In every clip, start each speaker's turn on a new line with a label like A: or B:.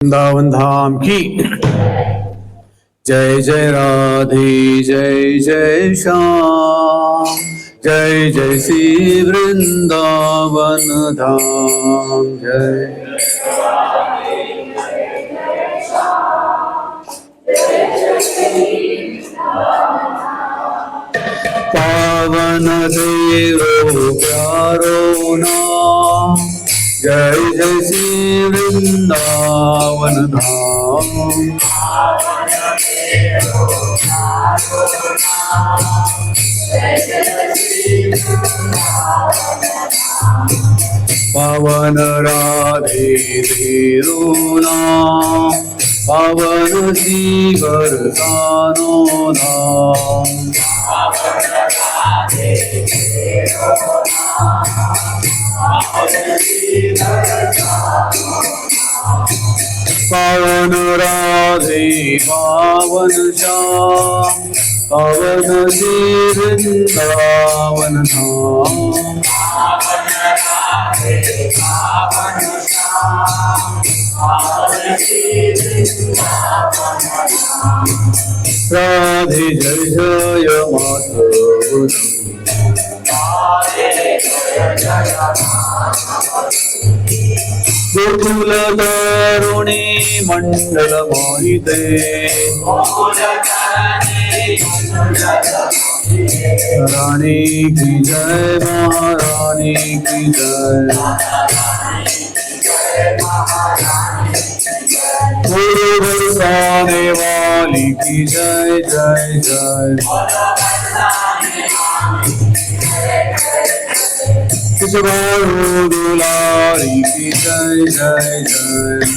A: वृंदावन धाम की जय जय राधे जय जय श्याम जय जय श्री वृंदावन धाम जय पावन तेरो प्यारो नाम जय जय श्री वृंदावन धाम पावन राधे तेरो नाम पावन श्रीवर सानो धाम पावन राधे पावन श्याम पावन श्री वृंदावन धाम राधे जय जय माधव गोकुल तरुणी मंडल मोहिते रानी की जय महारानी की जय गुरु बरसाने वाली की जय जय जय किशोर दुलारी की जय जय जय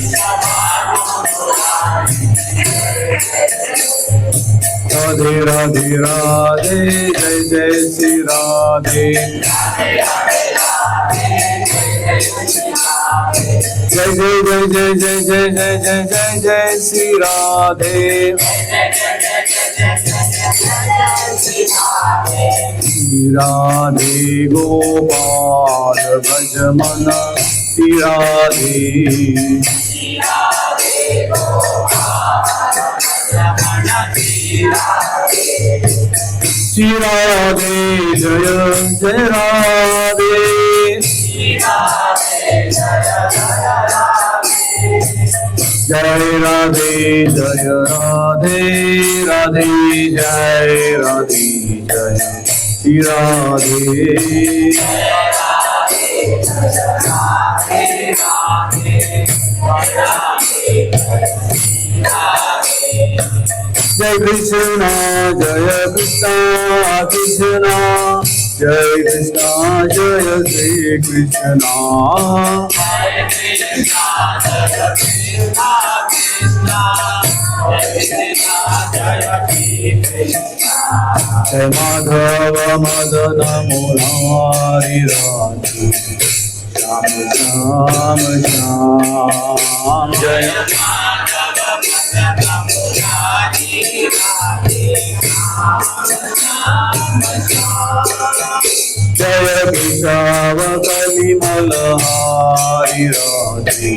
A: राधे राधे राधे जय जय श्री राधे जय जय जय जय जय जय जय जय जय श्री राधे श्री राधे गोपाल भज मन श्री राधे श्री राधे जय जय राधे जय राधे जय राधे राधे जय राधे जय श्री राधे जय कृष्णा जय कृष्णा कृष्णा जय कृष्णा जय श्री कृष्णा जय माधव मदन मुरारी राधे श्याम श्याम श्याम जय जय विशाव कलिमल हारी राधे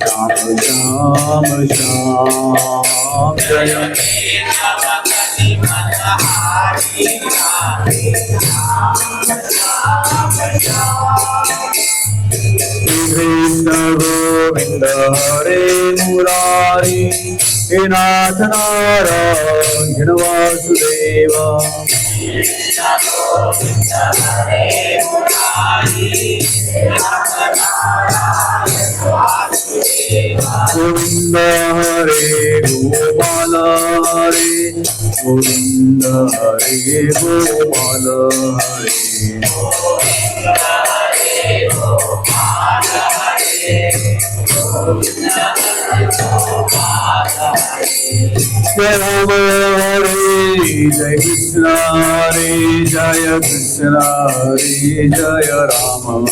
A: श्याम श्याम श्याम जय कृष्ण गोविंद हरे मुरारी हे नाथ नारायण वासुदेव गोविंद हरे गोपाल हरे गोविंद हरे गोपाल जय राम हरे जय कृष्ण हरे जय कृष्ण हरे जय राम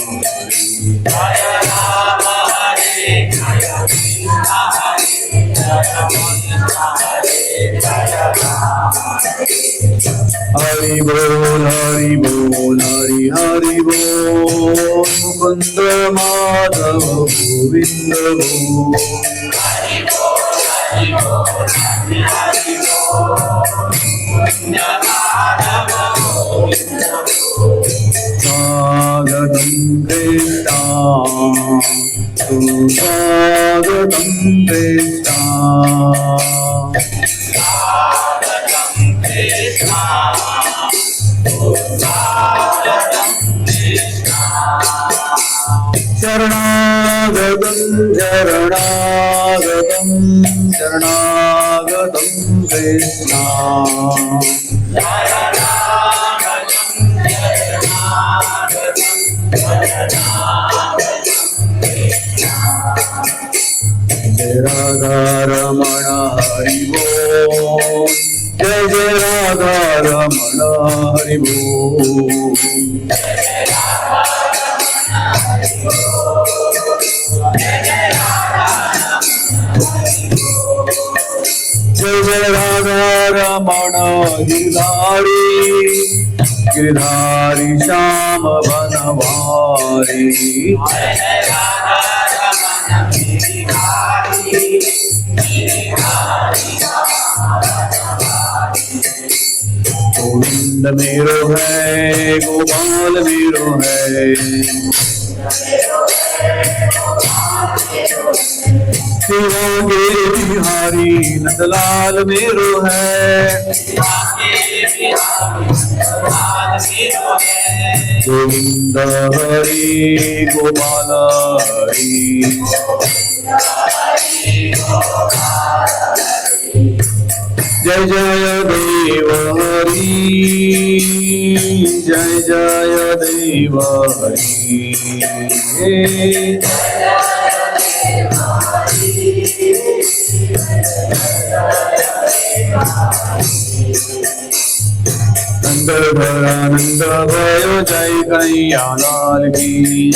A: हरि बोल हरि बोल हरि हरि बोल मुकुंद माधव गोविंद स्वागतं कृष्णा सुस्वागतं कृष्णा शरणागतं शरणागतं शरणागतं कृष्णा जय राधा रमण हरि बोल जय जय राधा रमण हरि बोल जय जय राधा रमण गिरधारी गिरधारी श्याम बनवारी गोविंद मेरो है गोपाल मेरो है शिवांगे बिहारी नंदलाल मेरो है गोविंद हरि गोपाल हरि जय जय देव हरि जय जय देव हरि नंद भरानंद भयो जय कन्हैया लाल की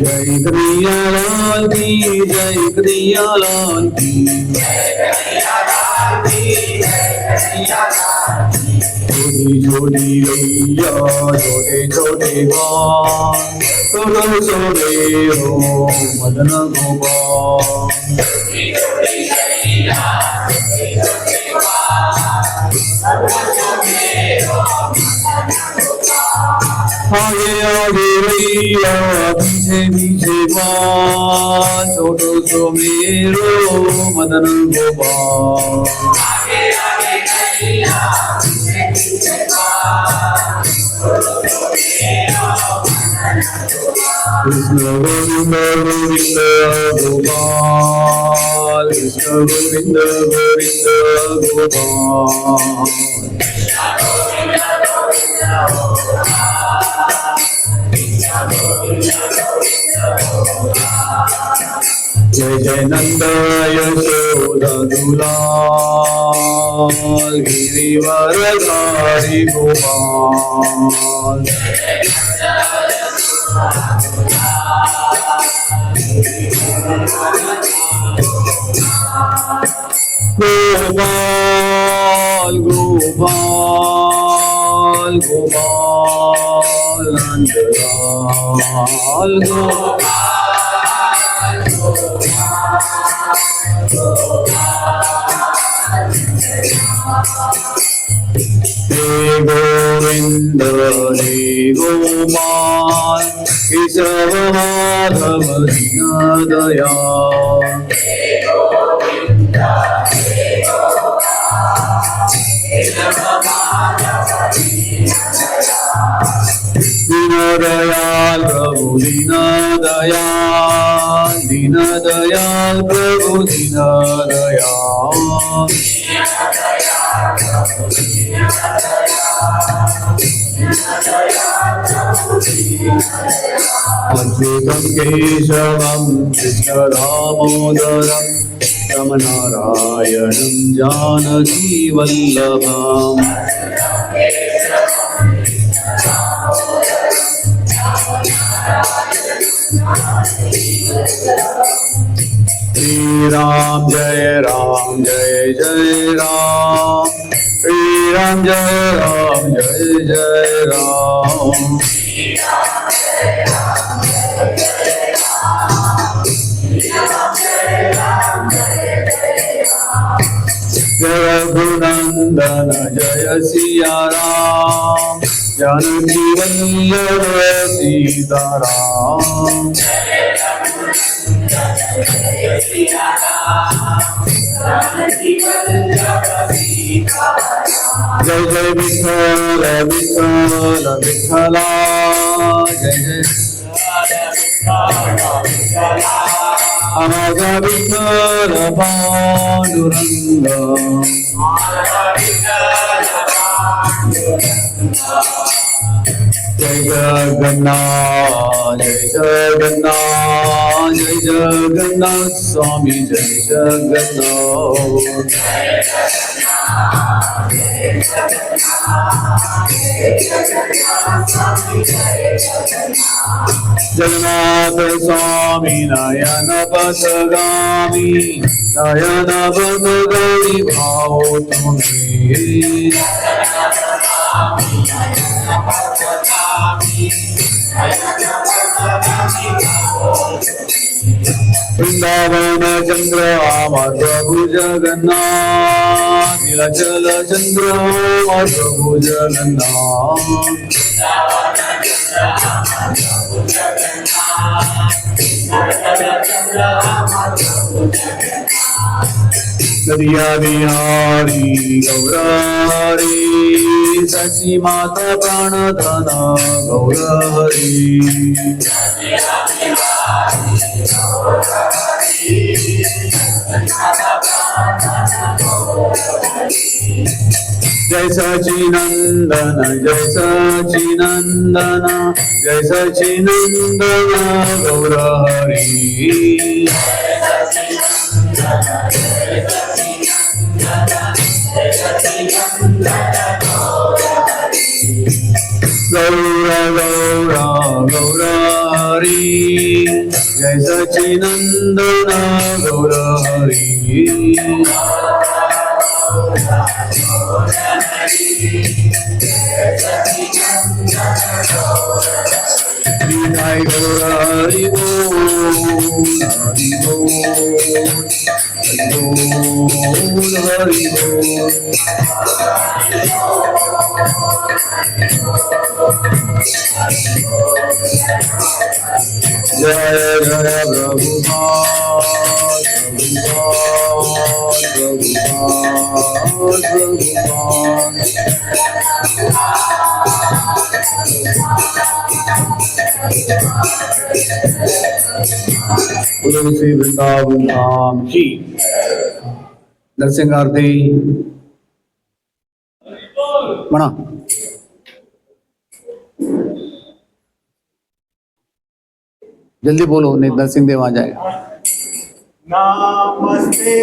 A: जय कन्हैया लाल की जय कन्हैया लाल की छोटी छोटी गैया छोटे छोटे बाल सोनो सोने हो मदन गोपाल आगे आगे भैया पीछे पीछे बाल छोटो सो मेरो मदन गोपाल कृष्ण गोविंद गोविंद गोपाल कृष्ण गोविंद गोविंद गोपाल जय जय नंद यशोदा दुलाल गिरिवरधारी गोपाल गोपाल गोपाल गोपाल नंदलाल गोविंद हे गोपाल केशव माधव दीन दयाल दीन दयाल प्रभु दीन दयाल दीन दयाल प्रभु दीन दयाल अद्वैतं केशवं कृष्ण दामोदरं रमनारायणं जानकी वल्लभम् श्री राम जय जय Ram Shri Ram Jai Ram Jai Jai Ram Jai Raghunandana Jaya Siya Ram Janaki Vallabha Sita Ram Jai Jai Vithala Vithala Vithala Jai Jai Amaga Vithala Panduranga Jai Jagannath Jai Jagannath Jai Jagannath Swami Jai Jagannath Jagannath Swami Nayana Pasagami Nayana Pasagami Bhao Tumi Vrindavana Chandra Amar Prabhu Jagannath Nilachala Chandra Amar Prabhu Jagannath Nadiya Bihari Gaurari Sachi Mata Pranadhana Gaurari Jai Sachinandana Jai Sachinandana Jai Sachinandana Gaurari Gaura Gaura Gaurari Jai Sachinandana Gaurari Vinay Gaurari Bol Hari Bol Hari Bol Jaya Jaya Prabhupada Guru Sri Vrindavan Dham Ki Darshan Arti Mana जल्दी बोलो नहीं नरसिंह देव आ जाएगा
B: नमस्ते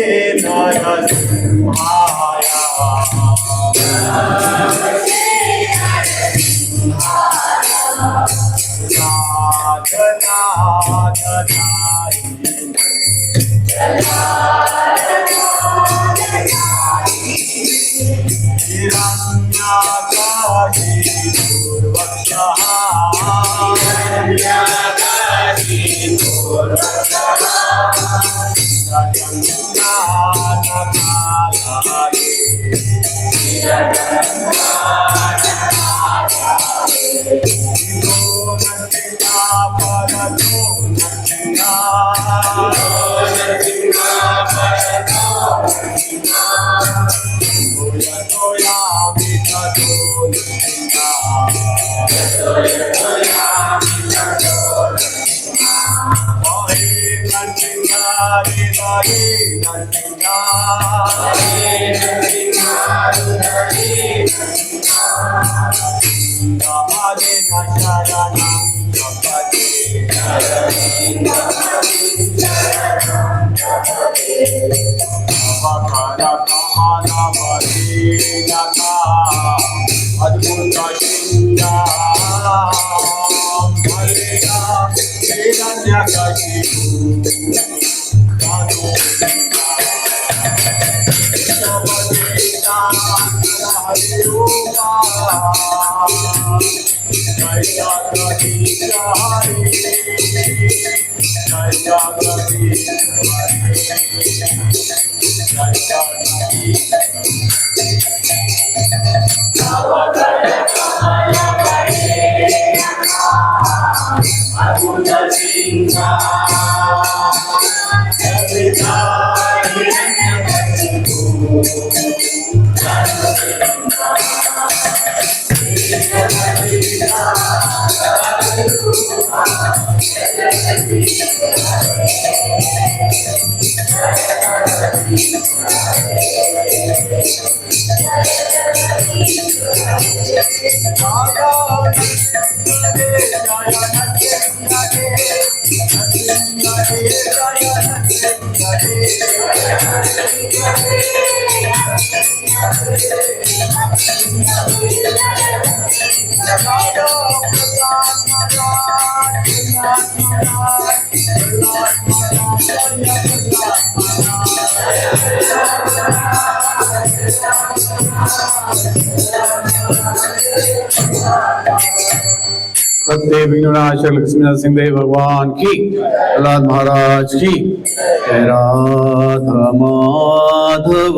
A: सत्य विघ्ननाशक लक्ष्मी नरसिंहदेव भगवान की, प्रहलाद महाराज की। जय राधा माधव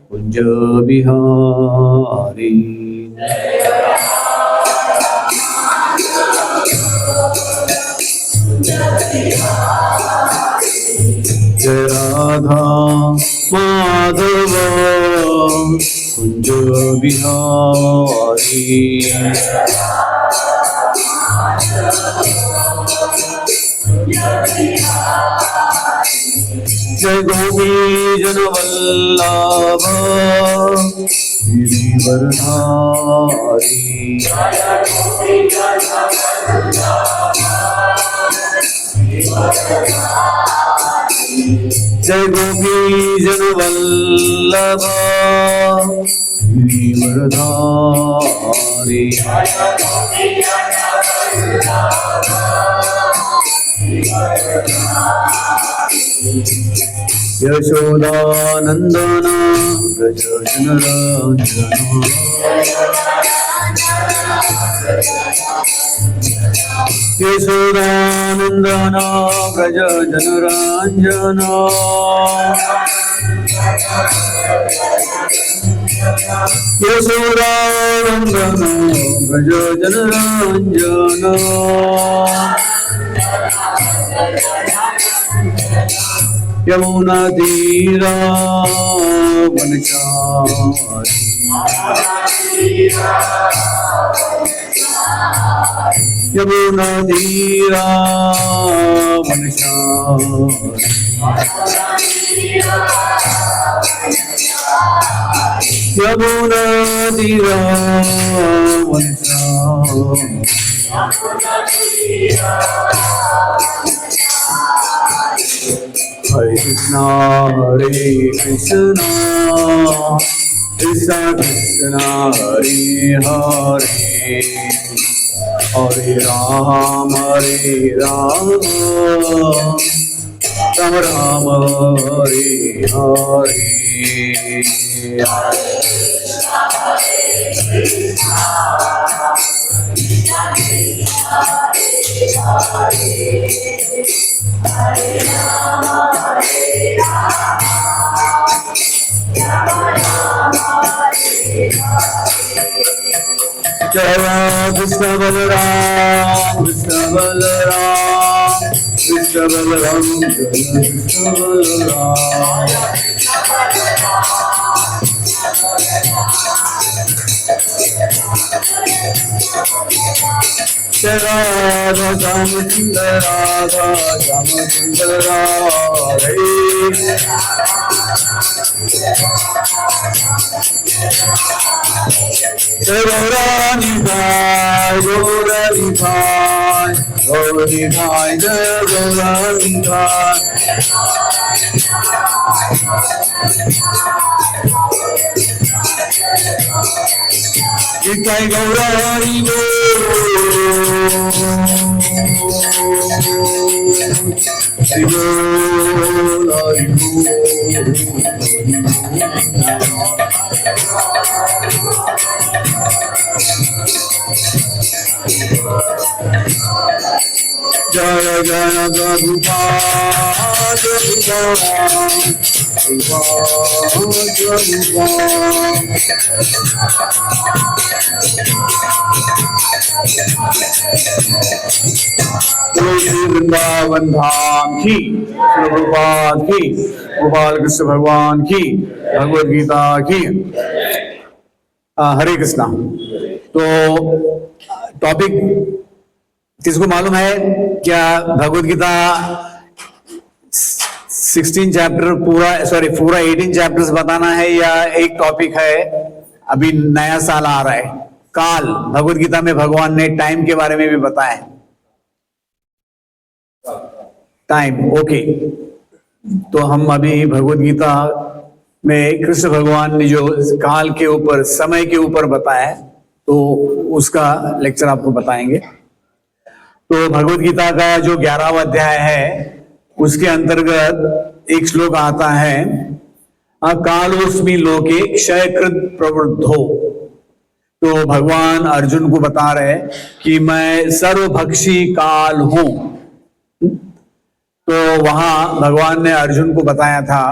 A: कुंज बिहारी। जय राधा माधव कुंज बिहारी। जय गोपी जन वल्लभ गिरिवरधारी। जय गोपी जन वल्लभ गिरिवरधारी। यशोदानंदन व्रज जनरंजन। यशोदानंदन व्रज जनरंजन। यशोदानंदन व्रज जनरंजन। यमुना तीरा वनचारी। यमुना तीरा वनचारी। यमुना तीरा वनचारी। हरे कृष्णा कृष्णा कृष्णा हरे हरे, हरे राम राम राम हरे हरे। जय कृष्ण बलराम कृष्ण बलराम कृष्ण बलराम कृष्ण बलराम। राधा श्याम सुंदर राधा श्याम सुंदर राधे। गौरानी भाई गौरानी भाई गौरी भाई जय गौरानी भाई। जय गौरानी जय जय प्रभुपाद वृंदावन धाम की, प्रभुपाद की, गोपाल कृष्ण भगवान की, भगवद गीता की। हरे कृष्णा। तो टॉपिक किसको मालूम है क्या? भगवद गीता 16 चैप्टर पूरा 18 चैप्टर्स बताना है या एक टॉपिक है? अभी नया साल आ रहा है, काल। भगवद गीता में भगवान ने टाइम के बारे में भी बताया है। Time, okay. तो हम अभी भगवद गीता में कृष्ण भगवान ने जो काल के ऊपर, समय के ऊपर बताया है, तो उसका लेक्चर आपको बताएंगे। तो भगवद गीता का जो 11वां अध्याय है, उसके अंतर्गत एक श्लोक आता है, कालोस्मि लोके क्षयकृत प्रवृद्धो। तो भगवान अर्जुन को बता रहे कि मैं सर्वभक्षी काल हूं। तो वहां भगवान ने अर्जुन को बताया था,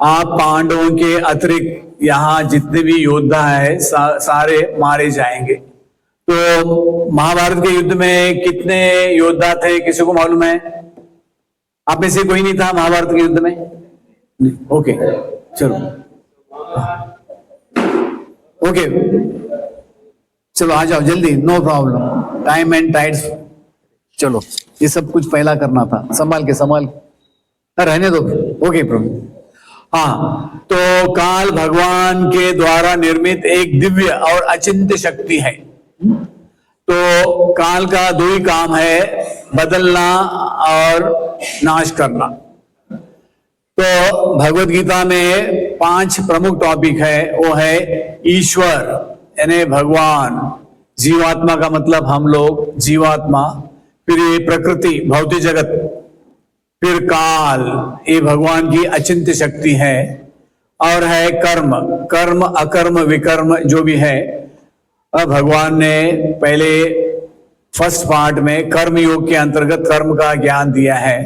A: आप पांडवों के अतिरिक्त यहाँ जितने भी योद्धा है सारे मारे जाएंगे। तो महाभारत के युद्ध में कितने योद्धा थे, किसी को मालूम है? आप में से कोई नहीं था महाभारत के युद्ध में? नहीं, ओके, चलो, ओके, चलो आ जाओ जल्दी, no problem, time and tides. चलो, ये सब कुछ पहला करना था, संभाल के रहने दो। ओके प्रभु। हाँ, तो काल भगवान के द्वारा निर्मित एक दिव्य और अचिंत्य शक्ति है। तो काल का दो ही काम है, बदलना और नाश करना। तो भगवद गीता में 5 प्रमुख टॉपिक है। वो है ईश्वर यानी भगवान, जीवात्मा का मतलब हम लोग जीवात्मा, फिर ये प्रकृति भौतिक जगत, फिर काल, ये भगवान की अचिंत्य शक्ति है, और है कर्म, कर्म अकर्म विकर्म जो भी है। भगवान ने पहले फर्स्ट पार्ट में कर्म योग के अंतर्गत कर्म का ज्ञान दिया है।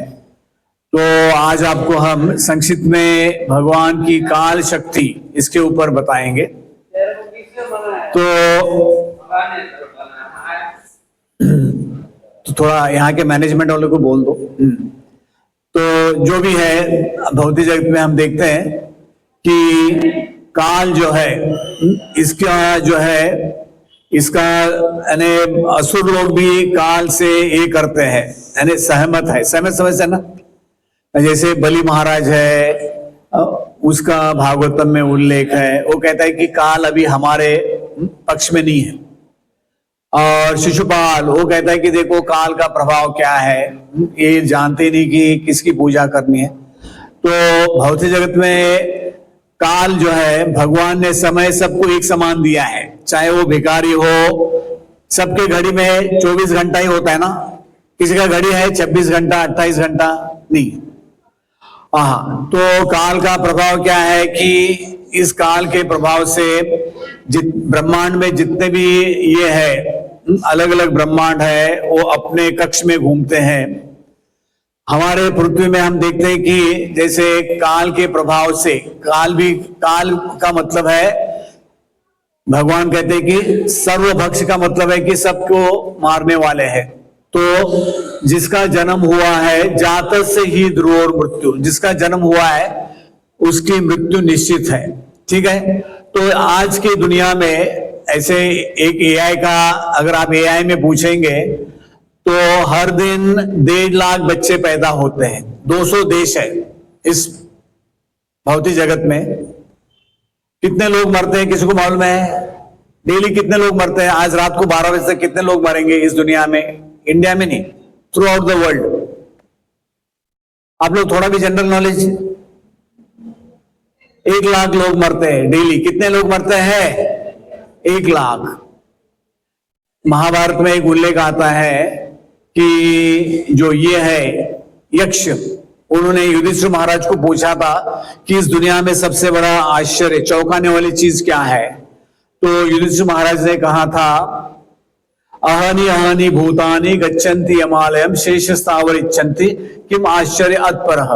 A: तो आज आपको हम संक्षिप्त में भगवान की काल शक्ति इसके ऊपर बताएंगे। तो थोड़ा यहाँ के मैनेजमेंट वालों को बोल दो। तो जो भी है भौतिक जगत में हम देखते हैं कि काल जो है, इसका जो है, इसका यानी असुर लोग भी काल से ये करते हैं, यानी सहमत है। सहमत समझते ना? जैसे बलि महाराज है, उसका भागवतम में उल्लेख है। वो कहता है कि काल अभी हमारे पक्ष में नहीं है। और शिशुपाल वो कहता है कि देखो काल का प्रभाव क्या है, ये जानते नहीं कि किसकी पूजा करनी है। तो भौतिक जगत में काल जो है, भगवान ने समय सबको एक समान दिया है, चाहे वो भिखारी हो। सबके घड़ी में 24 घंटा ही होता है ना, किसी का घड़ी है 26 घंटा 28 घंटा नहीं। हाँ, तो काल का प्रभाव क्या है कि इस काल के प्रभाव से ब्रह्मांड में जितने भी ये है, अलग अलग ब्रह्मांड है, वो अपने कक्ष में घूमते हैं। हमारे पृथ्वी में हम देखते हैं कि जैसे काल के प्रभाव से, काल का मतलब है, भगवान कहते हैं कि सर्वभक्ष का मतलब है कि सबको मारने वाले हैं। तो जिसका जन्म हुआ है, जातः से ही ध्रुव मृत्यु, जिसका जन्म हुआ है उसकी मृत्यु निश्चित है। ठीक है। तो आज की दुनिया में ऐसे एक एआई का, अगर आप एआई में पूछेंगे तो हर दिन 1.5 लाख बच्चे पैदा होते हैं। 200 देश है इस भौतिक जगत में। कितने लोग मरते हैं किसी को मालूम है? डेली कितने लोग मरते हैं? आज रात को 12 बजे तक कितने लोग मरेंगे इस दुनिया में? इंडिया में नहीं, थ्रू आउट द वर्ल्ड। आप लोग थोड़ा भी जनरल नॉलेज, 1 लाख लोग मरते हैं डेली। कितने लोग मरते हैं? 1 लाख। महाभारत में एक उल्लेख आता है कि जो ये है यक्ष, उन्होंने युधिष्ठिर महाराज को पूछा था कि इस दुनिया में सबसे बड़ा आश्चर्य, चौंकाने वाली चीज क्या है? तो युधिष्ठिर महाराज ने कहा था, अहनि अहनि भूतानि गच्छन्ति यमालयम शेष स्थावर इच्छन्ति किम आश्चर्य अतपरः।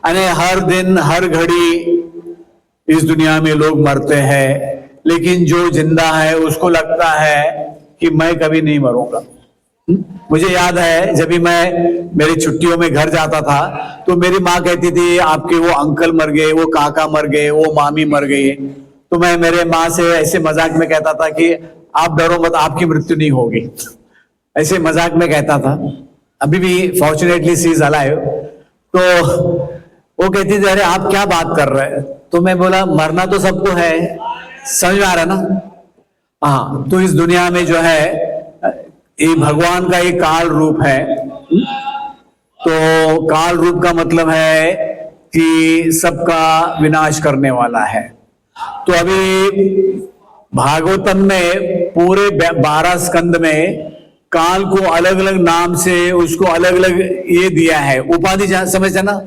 A: अने हर दिन हर घड़ी इस दुनिया में लोग मरते हैं, लेकिन जो जिंदा है उसको लगता है कि मैं कभी नहीं मरूंगा। मुझे याद है जब भी मैं मेरी छुट्टियों में घर जाता था तो मेरी माँ कहती थी आपके वो अंकल मर गए, वो काका मर गए, वो मामी मर गई। तो मैं मेरे माँ से ऐसे मजाक में कहता था कि आप डरो मत, आपकी मृत्यु नहीं होगी, ऐसे मजाक में कहता था। अभी भी फॉर्चुनेटली सी इज अलाइव। तो वो कहती थी अरे आप क्या बात कर रहे हैं। तो मैं बोला मरना तो सबको है, समझ में आ रहा ना। हाँ, तो इस दुनिया में जो है ये भगवान का एक काल रूप है। तो काल रूप का मतलब है कि सबका विनाश करने वाला है। तो अभी भागवतम में पूरे 12 स्कंद में काल को अलग अलग नाम से उसको अलग अलग ये दिया है, उपाधि, समझते ना,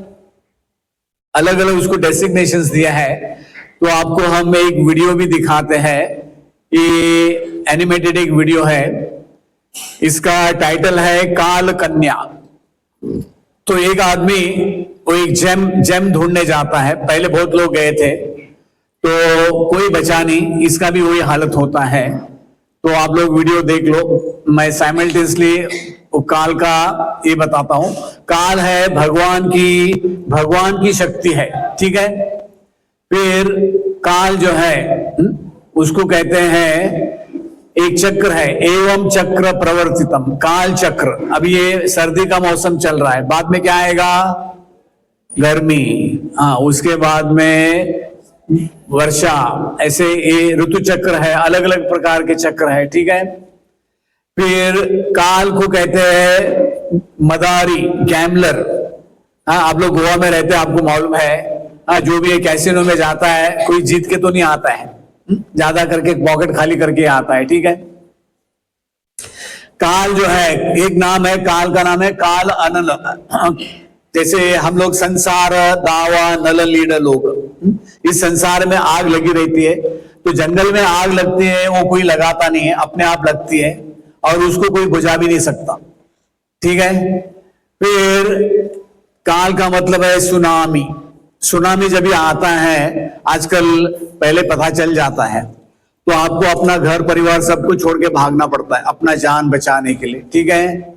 A: अलग अलग उसको डेसिग्नेशंस दिया है। तो आपको हम एक वीडियो भी दिखाते हैं, ये एनिमेटेड एक वीडियो है, इसका टाइटल है काल कन्या। तो एक आदमी वो एक जेम ढूंढने जाता है, पहले बहुत लोग गए थे तो कोई बचा नहीं, इसका भी वही हालत होता है। तो आप लोग वीडियो देख लो, मैं साइमल्टेनियसली काल का ये बताता हूं। काल है भगवान की शक्ति है, ठीक है। फिर काल जो है उसको कहते हैं एक चक्र है, एवं चक्र प्रवर्तितम, काल चक्र। अब ये सर्दी का मौसम चल रहा है, बाद में क्या आएगा, गर्मी, हाँ, उसके बाद में वर्षा, ऐसे ये ऋतु चक्र है, अलग अलग प्रकार के चक्र है, ठीक है। फिर काल को कहते हैं मदारी, गैम्बलर। हाँ, आप लोग गोवा में रहते हैं, आपको मालूम है। हाँ, जो भी कैसीनो में जाता है कोई जीत के तो नहीं आता है, ज्यादा करके पॉकेट खाली करके आता है, ठीक है। काल जो है एक नाम है, काल का नाम है काल अनल। जैसे हम लोग संसार दावा नल लीड लोग, इस संसार में आग लगी रहती है। तो जंगल में आग लगती है, वो कोई लगाता नहीं है, अपने आप लगती है और उसको कोई बुझा भी नहीं सकता, ठीक है। फिर काल का मतलब है सुनामी। सुनामी जब भी आता है आजकल, पहले पता चल जाता है तो आपको अपना घर परिवार सबको छोड़ के भागना पड़ता है अपना जान बचाने के लिए, ठीक है।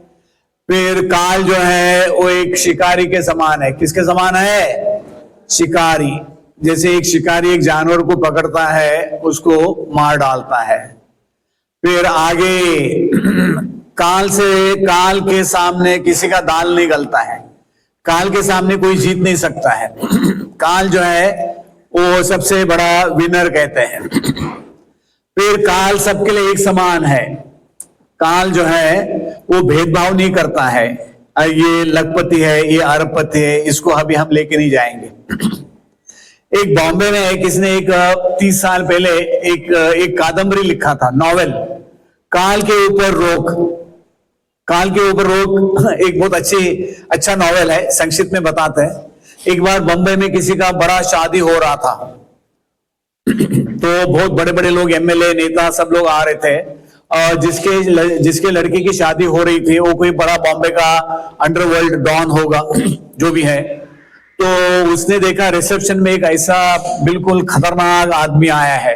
A: फिर काल जो है वो एक शिकारी के समान है। किसके समान है, शिकारी। जैसे एक शिकारी एक जानवर को पकड़ता है, उसको मार डालता है। फिर आगे काल के सामने किसी का दाल नहीं गलता है, काल के सामने कोई जीत नहीं सकता है। काल जो है वो सबसे बड़ा विनर कहते हैं। फिर काल सबके लिए एक समान है। काल जो है वो भेदभाव नहीं करता है, ये लखपति है, ये अरबपति है, इसको अभी हम लेके नहीं जाएंगे। एक बॉम्बे में किसने एक 30 साल पहले एक कादम्बरी लिखा था, नॉवेल, काल के ऊपर रोक। काल के ऊपर रोक एक बहुत अच्छा नॉवेल है, संक्षिप्त में बताते हैं। एक बार बॉम्बे में किसी का बड़ा शादी हो रहा था तो बहुत बड़े बड़े लोग, एमएलए, नेता, सब लोग आ रहे थे। और जिसके लड़की की शादी हो रही थी वो कोई बड़ा बॉम्बे का अंडरवर्ल्ड डॉन होगा जो भी है। तो उसने देखा रिसेप्शन में एक ऐसा बिल्कुल खतरनाक आदमी आया है।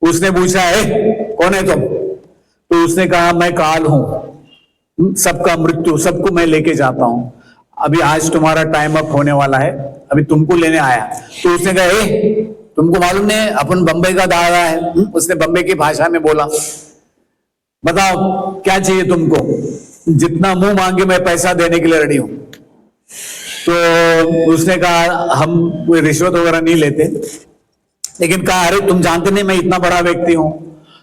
A: उसने पूछा है कौन है तुम? तो उसने कहा मैं काल हूं, सबका मृत्यु, सबको मैं लेके जाता हूं। अभी आज तुम्हारा टाइम अप होने वाला है, अभी तुमको लेने आया। तो उसने कहा तुमको मालूम नहीं अपन बंबई का दादा है। उसने बंबई की भाषा में बोला, बताओ क्या चाहिए तुमको, जितना मुंह मांगे मैं पैसा देने के लिए रेडी हूं। तो उसने कहा हम कोई रिश्वत वगैरह नहीं लेते, लेकिन कहा अरे तुम जानते नहीं मैं इतना बड़ा व्यक्ति हूं।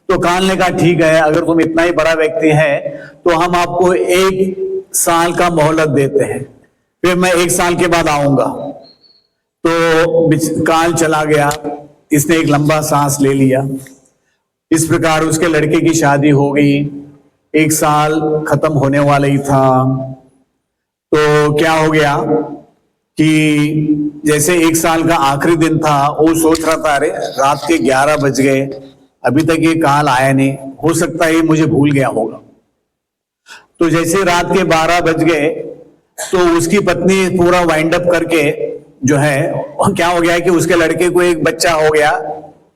A: तो काल ने कहा ठीक है, अगर तुम इतना ही बड़ा व्यक्ति है तो हम आपको 1 साल का मोहलत देते हैं, फिर मैं 1 साल के बाद आऊंगा। तो काल चला गया, इसने एक लंबा सांस ले लिया। इस प्रकार उसके लड़के की शादी हो गई, 1 साल खत्म होने वाला ही था। तो क्या हो गया कि जैसे 1 साल का आखिरी दिन था, वो सोच रहा था अरे रात के 11 बज गए, अभी तक ये काल आया नहीं, हो सकता है मुझे भूल गया होगा। तो जैसे रात के 12 बज गए तो उसकी पत्नी पूरा वाइंड अप करके जो है, क्या हो गया कि उसके लड़के को एक बच्चा हो गया,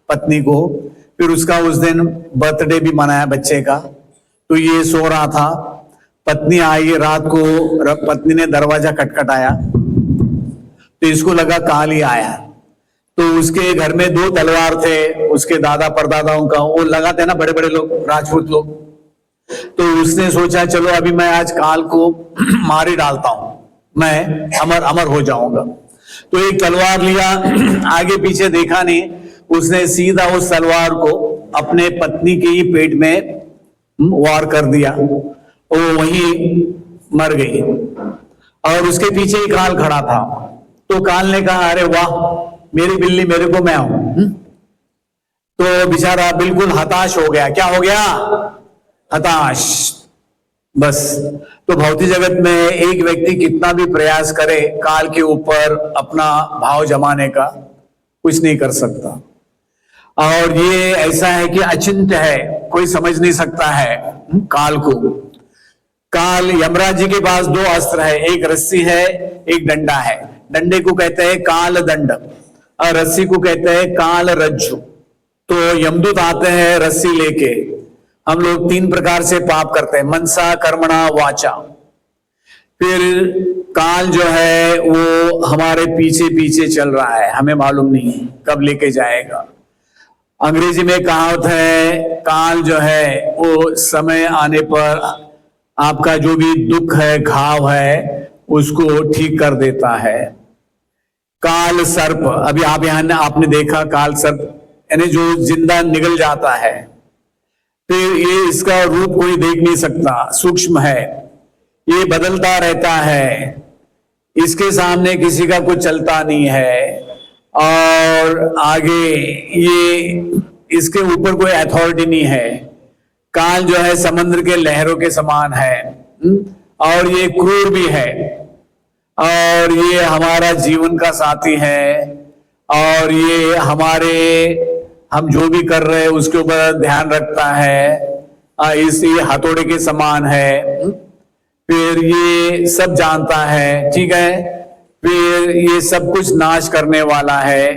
A: पत्नी को, फिर उसका उस दिन बर्थडे भी मनाया बच्चे का। तो ये सो रहा था, पत्नी आई रात को, पत्नी ने दरवाजा खटखटाया तो इसको लगा काल ही आया। तो उसके घर में 2 तलवार थे, उसके दादा परदादाओं का, वो लगाते ना बड़े बड़े लोग, राजपूत लोग। तो उसने सोचा चलो अभी मैं आज काल को मार ही डालता हूं, मैं अमर अमर हो जाऊंगा। तो एक तलवार लिया, आगे पीछे देखा नहीं, उसने सीधा उस तलवार को अपने पत्नी के ही पेट में वार कर दिया, वो वहीं मर गई। और उसके पीछे ही काल खड़ा था। तो काल ने कहा अरे वाह, मेरी बिल्ली मेरे को मैं हूं। तो बेचारा बिल्कुल हताश हो गया। क्या हो गया? हताश, बस। तो भौतिक जगत में एक व्यक्ति कितना भी प्रयास करे काल के ऊपर अपना भाव जमाने का, कुछ नहीं कर सकता। और ये ऐसा है कि अचिंत्य है, कोई समझ नहीं सकता है काल को। काल, यमराज जी के पास 2 अस्त्र है, एक रस्सी है, एक डंडा है। डंडे को कहते हैं काल दंड और रस्सी को कहते हैं काल रज्जु। तो यमदूत आते हैं रस्सी लेके। हम लोग 3 प्रकार से पाप करते हैं, मनसा, कर्मणा, वाचा। फिर काल जो है वो हमारे पीछे पीछे चल रहा है, हमें मालूम नहीं है कब लेके जाएगा। अंग्रेजी में कहावत है, काल जो है वो समय आने पर आपका जो भी दुख है, घाव है, उसको ठीक कर देता है। काल सर्प, अभी आप यहां आपने देखा काल सर्प, यानी जो जिंदा निगल जाता है। फिर ये इसका रूप कोई देख नहीं सकता, सूक्ष्म है, ये बदलता रहता है, इसके सामने किसी का कुछ चलता नहीं है। और आगे ये, इसके ऊपर कोई अथॉरिटी नहीं है। काल जो है समुद्र के लहरों के समान है, और ये क्रूर भी है, और ये हमारा जीवन का साथी है, और ये हम जो भी कर रहे हैं उसके ऊपर ध्यान रखता है। ये हथौड़े के समान है, फिर ये सब जानता है, ठीक है। फिर ये सब कुछ नाश करने वाला है।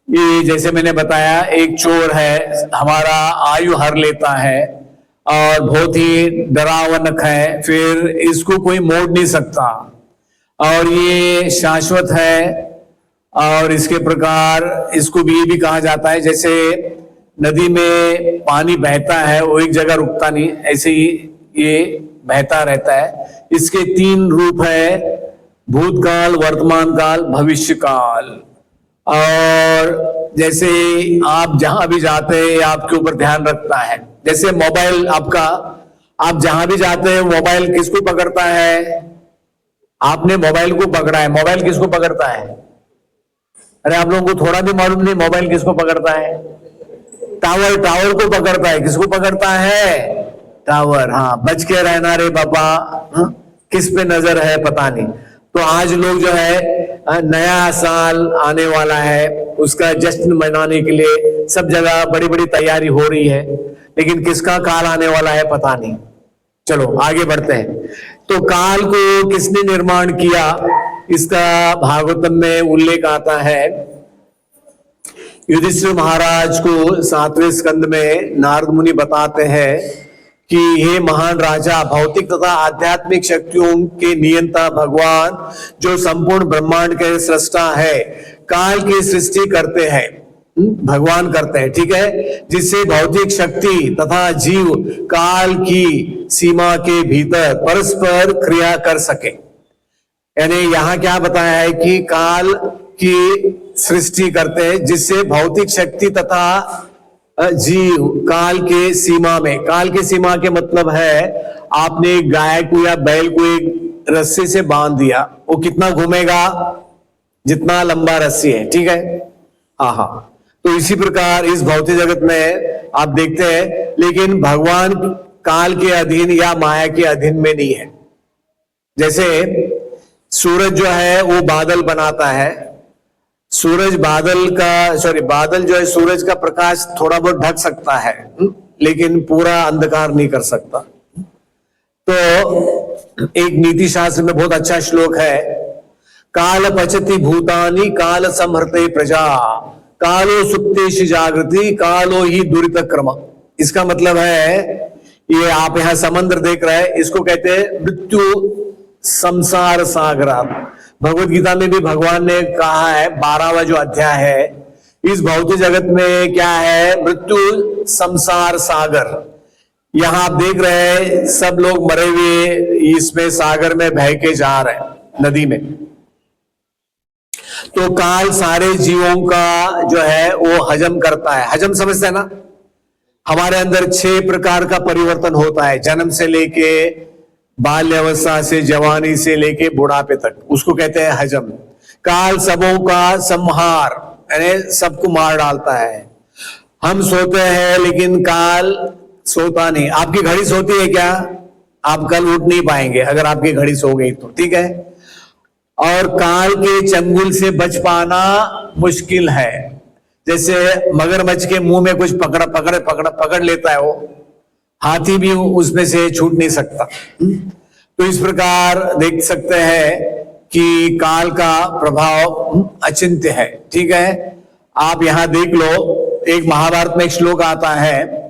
A: ये जैसे मैंने बताया, एक चोर है, हमारा आयु हर लेता है और बहुत ही डरावनक है, फिर इसको कोई मोड़ नहीं सकता, और ये शाश्वत है। और इसके प्रकार इसको भी ये भी कहा जाता है, जैसे नदी में पानी बहता है वो एक जगह रुकता नहीं, ऐसे ही ये बहता रहता है। इसके 3 रूप है, भूतकाल, वर्तमान काल, भविष्य काल। और जैसे आप जहां भी जाते हैं आपके ऊपर ध्यान रखता है। जैसे मोबाइल आपका, आप जहां भी जाते हैं मोबाइल किसको पकड़ता है? आपने मोबाइल को पकड़ा है, मोबाइल किसको पकड़ता है? अरे आप लोगों को थोड़ा भी मालूम नहीं मोबाइल किसको पकड़ता है? टावर को पकड़ता है। किसको पकड़ता है? टावर। हाँ, बच के रहना रे बाबा, किस पे नजर है पता नहीं। तो आज लोग जो है, नया साल आने वाला है, उसका जश्न मनाने के लिए सब जगह बड़ी बड़ी तैयारी हो रही है, लेकिन किसका काल आने वाला है पता नहीं। चलो आगे बढ़ते हैं। तो काल को किसने निर्माण किया, इसका भागवतम में उल्लेख आता है। युधिष्ठिर महाराज को 7वें स्कंद में नारद मुनि बताते हैं कि हे महान राजा, भौतिक तथा आध्यात्मिक शक्तियों के नियंता भगवान जो संपूर्ण ब्रह्मांड के सृष्टा है, काल की सृष्टि करते हैं, भगवान करते हैं, ठीक है, जिससे भौतिक शक्ति तथा जीव काल की सीमा के भीतर परस्पर क्रिया कर सके। यानी यहां क्या बताया है कि काल की सृष्टि करते हैं, जिससे भौतिक शक्ति तथा जीव काल के सीमा में, काल के सीमा के मतलब है आपने गाय को या बैल को एक रस्सी से बांध दिया, वो कितना घूमेगा? जितना लंबा रस्सी है, ठीक है। हाँ, तो इसी प्रकार इस भौतिक जगत में आप देखते हैं, लेकिन भगवान काल के अधीन या माया के अधीन में नहीं है। जैसे सूरज जो है वो बादल बनाता है, सूरज बादल का, सॉरी, बादल जो है सूरज का प्रकाश थोड़ा बहुत ढक सकता है, लेकिन पूरा अंधकार नहीं कर सकता। तो एक नीति शास्त्र में बहुत अच्छा श्लोक है, काल पचति भूतानि काल संहर्ते प्रजा, कालो सुप्तेषु जागृति कालो ही दुरित क्रम। इसका मतलब है, ये आप यहां समुद्र देख रहे हैं, इसको कहते हैं मृत्यु संसार सागरा। भगवत गीता में भी भगवान ने कहा है, 12वां जो अध्याय है, इस भौतिक जगत में क्या है, मृत्यु संसार सागर। यहां आप देख रहे हैं सब लोग मरे हुए इसमें सागर में बह के जा रहे हैं, नदी में। तो काल सारे जीवों का जो है वो हजम करता है। हजम समझते हैं ना, हमारे अंदर 6 प्रकार का परिवर्तन होता है, जन्म से लेके बाल्यावस्था से जवानी से लेके बुढ़ापे तक, उसको कहते हैं हजम। काल सबों का संहार, यानी सबको मार डालता है। हम सोते हैं लेकिन काल सोता नहीं। आपकी घड़ी सोती है क्या? आप कल उठ नहीं पाएंगे अगर आपकी घड़ी सो गई तो, ठीक है। और काल के चंगुल से बच पाना मुश्किल है। जैसे मगरमच्छ के मुंह में कुछ पकड़ लेता है, वो हाथी भी उसमें से छूट नहीं सकता। तो इस प्रकार देख सकते हैं कि काल का प्रभाव अचिंत्य है, ठीक है। आप यहां देख लो, एक महाभारत में एक श्लोक आता है,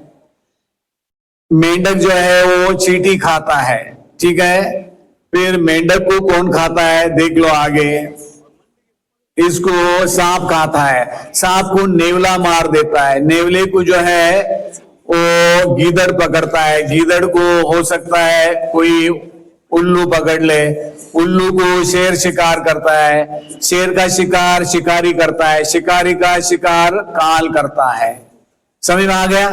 A: मेंढक जो है वो चींटी खाता है, ठीक है। फिर मेंढक को कौन खाता है, देख लो आगे, इसको सांप खाता है। सांप को नेवला मार देता है, नेवले को जो है वो गीदड़ पकड़ता है, गीदड़ को हो सकता है कोई उल्लू पकड़ ले, उल्लू को शेर शिकार करता है, शेर का शिकार शिकारी करता है, शिकारी का शिकार काल करता है। समझ में आ गया?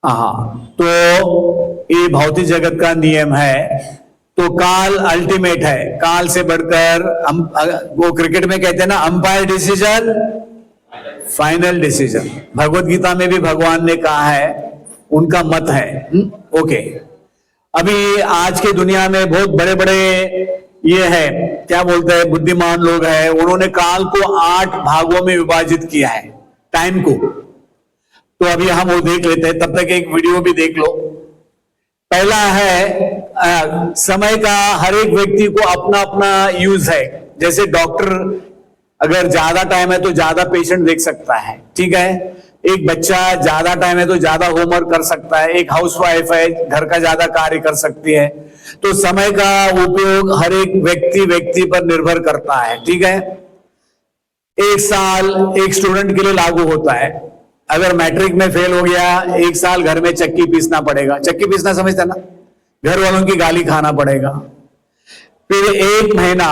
A: हाँ, तो ये भौतिक जगत का नियम है। तो काल अल्टीमेट है, काल से बढ़कर वो क्रिकेट में कहते हैं ना, umpire decision final decision. Bhagavad Gita में भी भगवान ने कहा है, उनका मत है। ओके, अभी आज की दुनिया में बहुत बड़े बड़े ये है, क्या बोलते हैं, बुद्धिमान लोग हैं, उन्होंने काल को 8 भागों में विभाजित किया है, टाइम को। तो अभी हम वो देख लेते हैं, तब तक एक वीडियो भी देख लो। पहला है समय का, हर एक व्यक्ति को अपना अपना यूज है। जैसे डॉक्टर अगर ज्यादा टाइम है तो ज्यादा पेशेंट देख सकता है, ठीक है। एक बच्चा ज्यादा टाइम है तो ज्यादा होमवर्क कर सकता है, एक हाउसवाइफ है घर का ज्यादा कार्य कर सकती है। तो समय का उपयोग हर एक व्यक्ति पर निर्भर करता है, ठीक है। 1 साल एक स्टूडेंट के लिए लागू होता है। अगर मैट्रिक में फेल हो गया, 1 साल घर में चक्की पीसना पड़ेगा। चक्की पीसना समझते ना, घर वालों की गाली खाना पड़ेगा। फिर 1 महीना,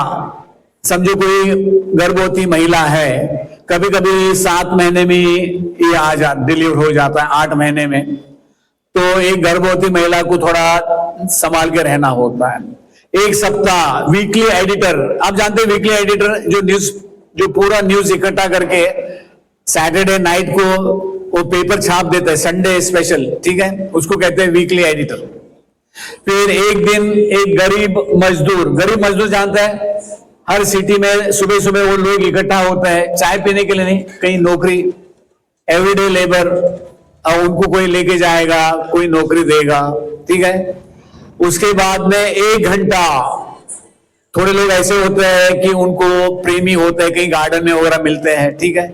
A: समझो कोई गर्भवती महिला है, कभी कभी 7 महीने में ये डिलीवर हो जाता है, 8 महीने में। तो एक गर्भवती महिला को थोड़ा संभाल के रहना होता है। 1 सप्ताह, वीकली एडिटर, आप जानते हैं वीकली एडिटर जो पूरा न्यूज इकट्ठा करके सैटरडे नाइट को वो पेपर छाप देता है, संडे स्पेशल, ठीक है, उसको कहते हैं वीकली एडिटर। फिर एक दिन एक गरीब मजदूर जानते हैं, हर सिटी में सुबह सुबह वो लोग इकट्ठा होते हैं, चाय पीने के लिए नहीं, कहीं नौकरी, एवरीडे लेबर, और उनको कोई लेके जाएगा, कोई नौकरी देगा, ठीक है। उसके बाद में 1 घंटा, थोड़े लोग ऐसे होते हैं कि उनको प्रेमी होते हैं, कहीं गार्डन में वगैरह मिलते हैं, ठीक है,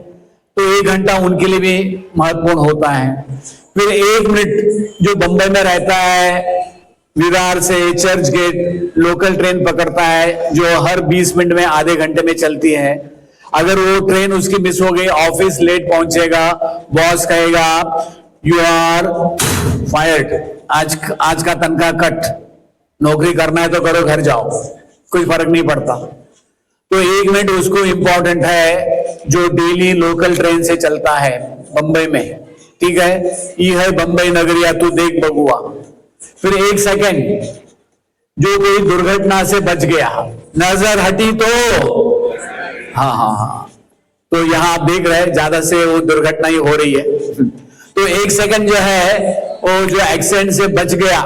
A: तो 1 घंटा उनके लिए भी महत्वपूर्ण होता है। फिर 1 मिनट, जो बंबई में रहता है, विरार से चर्च गेट लोकल ट्रेन पकड़ता है, जो हर 20 मिनट में आधे घंटे में चलती है। अगर वो ट्रेन उसकी मिस हो गई, ऑफिस लेट पहुंचेगा, बॉस कहेगा यू आर फायर्ड, आज का तनख्वाह कट, नौकरी करना है तो करो, घर जाओ, कोई फर्क नहीं पड़ता। तो 1 मिनट उसको इंपॉर्टेंट है, जो डेली लोकल ट्रेन से चलता है बंबई में, ठीक है। ये है बंबई नगरिया, तू देख बगुआ। फिर 1 सेकेंड, जो कोई दुर्घटना से बच गया, नजर हटी तो हाँ, तो यहां आप देख रहे हैं ज्यादा से वो दुर्घटना ही हो रही है। तो 1 सेकेंड जो है, वो जो एक्सीडेंट से बच गया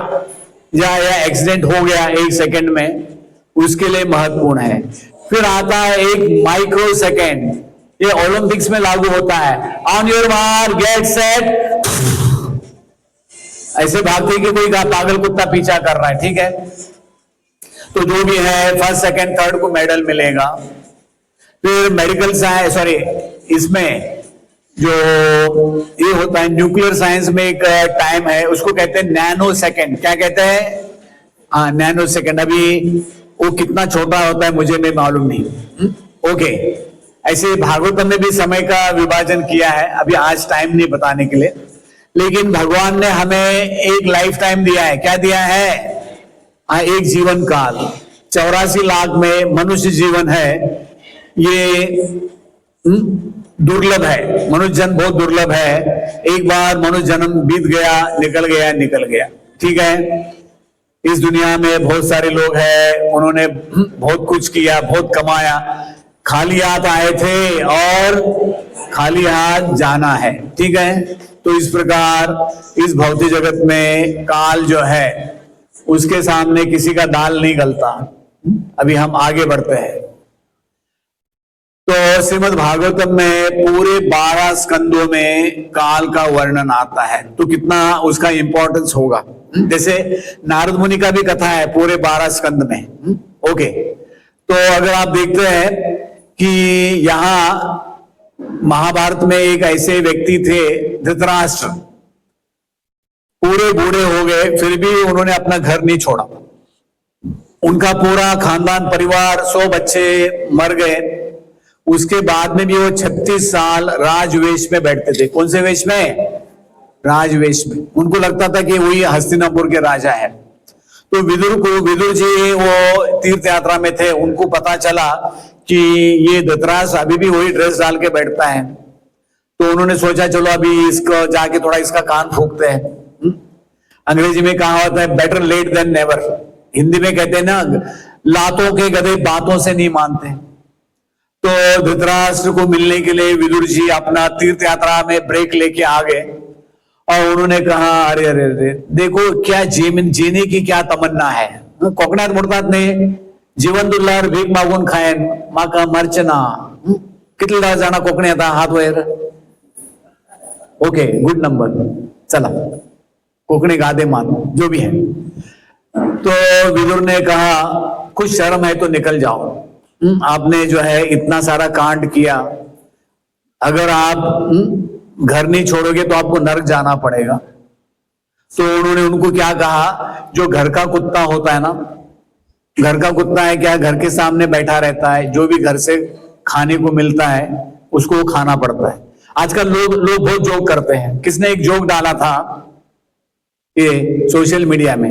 A: या एक्सीडेंट हो गया 1 सेकेंड में, उसके लिए महत्वपूर्ण है। फिर आता है 1 माइक्रो सेकेंड, ये ओलंपिक्स में लागू होता है। On your mark get set, ऐसे भागते कि कोई पागल कुत्ता पीछा कर रहा है, ठीक है। तो जो भी है फर्स्ट सेकंड थर्ड को मेडल मिलेगा। फिर मेडिकल साइंस, सॉरी, इसमें जो ये होता है न्यूक्लियर साइंस में एक टाइम है, उसको कहते हैं नैनो सेकंड। क्या कहते हैं? हाँ, नैनो सेकंड। अभी वो कितना छोटा होता है मुझे नहीं मालूम नहीं। ओके, ऐसे भागवतम में भी समय का विभाजन किया है, अभी आज टाइम नहीं बताने के लिए। लेकिन भगवान ने हमें एक लाइफ टाइम दिया है। क्या दिया है? एक जीवन काल। 84 लाख में मनुष्य जीवन है, ये दुर्लभ है। मनुष्य जन्म बहुत दुर्लभ है। एक बार मनुष्य जन्म बीत गया, निकल गया, निकल गया, ठीक है। इस दुनिया में बहुत सारे लोग हैं, उन्होंने बहुत कुछ किया, बहुत कमाया, खाली हाथ आए थे और खाली हाथ जाना है, ठीक है। तो इस प्रकार इस भौतिक जगत में काल जो है उसके सामने किसी का दाल नहीं गलता। अभी हम आगे बढ़ते हैं। तो श्रीमद् भागवतम में पूरे 12 स्कंदों में काल का वर्णन आता है, तो कितना उसका इंपॉर्टेंस होगा। जैसे नारद मुनि का भी कथा है पूरे 12 स्कंद में। ओके, तो अगर आप देखते हैं कि यहां महाभारत में एक ऐसे व्यक्ति थे धृतराष्ट्र, पूरे बूढ़े हो गए फिर भी उन्होंने अपना घर नहीं छोड़ा। उनका पूरा खानदान परिवार 100 बच्चे मर गए। उसके बाद में भी वो 36 साल राजवेश में बैठते थे। कौन से वेश में? राजवेश में। उनको लगता था कि वही हस्तिनापुर के राजा है। तो विदुर जी वो तीर्थ यात्रा में थे, उनको पता चला कि ये धृतराष्ट्र अभी भी वही ड्रेस डाल के बैठता है। तो उन्होंने सोचा चलो अभी इसको जाके थोड़ा इसका कान फूंकते हैं। अंग्रेजी में कहा होता है better late than never. Hindi में कहते हैं ना, लातों के गधे बातों से नहीं मानते। तो धृतराष्ट्र को मिलने के लिए विदुर जी अपना तीर्थ यात्रा में ब्रेक लेके आ गए और उन्होंने कहा अरे अरे अरे देखो क्या जीने की क्या तमन्ना है। कोकणात म्हणतात ने जीवन दुल्हार भीक मागून खायन माका मर्चना। कितने जाना कोकणी आता हात वर? ओके, गुड नंबर, चला कोकणी गादे मान जो भी है। तो विदुर ने कहा कुछ शर्म है तो निकल जाओ। आपने जो है इतना सारा कांड किया, अगर आप घर नहीं छोड़ोगे तो आपको नरक जाना पड़ेगा। तो उन्होंने उनको क्या कहा, जो घर का कुत्ता होता है ना, घर का कुत्ता है क्या, घर के सामने बैठा रहता है, जो भी घर से खाने को मिलता है उसको खाना पड़ता है। आजकल लोग बहुत जोक करते हैं। किसने एक जोक डाला था ये सोशल मीडिया में,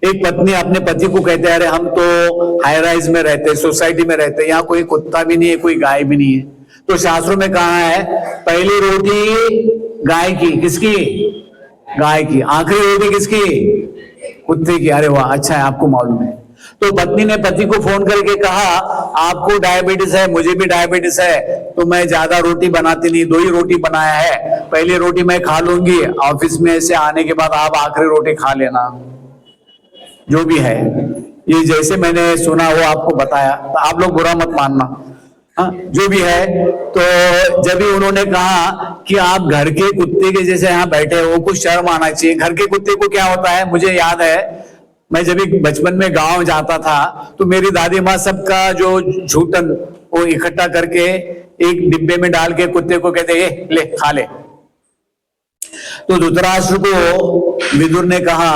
A: एक पत्नी अपने पति को कहते हैं अरे हम तो हाई राइज में रहते, सोसाइटी में रहते, यहाँ कोई कुत्ता भी नहीं है, कोई गाय भी नहीं है। तो शास्त्रों में कहा है पहली रोटी गाय की, किसकी? गाय की। आखिरी रोटी किसकी? कुत्ते की। अरे वाह, अच्छा है आपको मालूम है। तो पत्नी ने पति को फोन करके कहा आपको डायबिटीज है, मुझे भी डायबिटीज है, तो मैं ज्यादा रोटी बनाती नहीं, 2 ही रोटी बनाया है, पहली रोटी मैं खा लूंगी, ऑफिस में से आने के बाद आप आखिरी रोटी खा लेना। जो भी है, ये जैसे मैंने सुना वो आपको बताया, तो आप लोग बुरा मत मानना। हाँ, जो भी है। तो जब भी उन्होंने कहा कि आप घर के कुत्ते के जैसे यहाँ बैठे हो, कुछ शर्म आना चाहिए। घर के कुत्ते को क्या होता है, मुझे याद है मैं जब बचपन में गांव जाता था तो मेरी दादी माँ सबका जो झूठन वो इकट्ठा करके एक डिब्बे में डाल के कुत्ते को कहते ए, ले खा ले। तो धृतराष्ट्र को विदुर ने कहा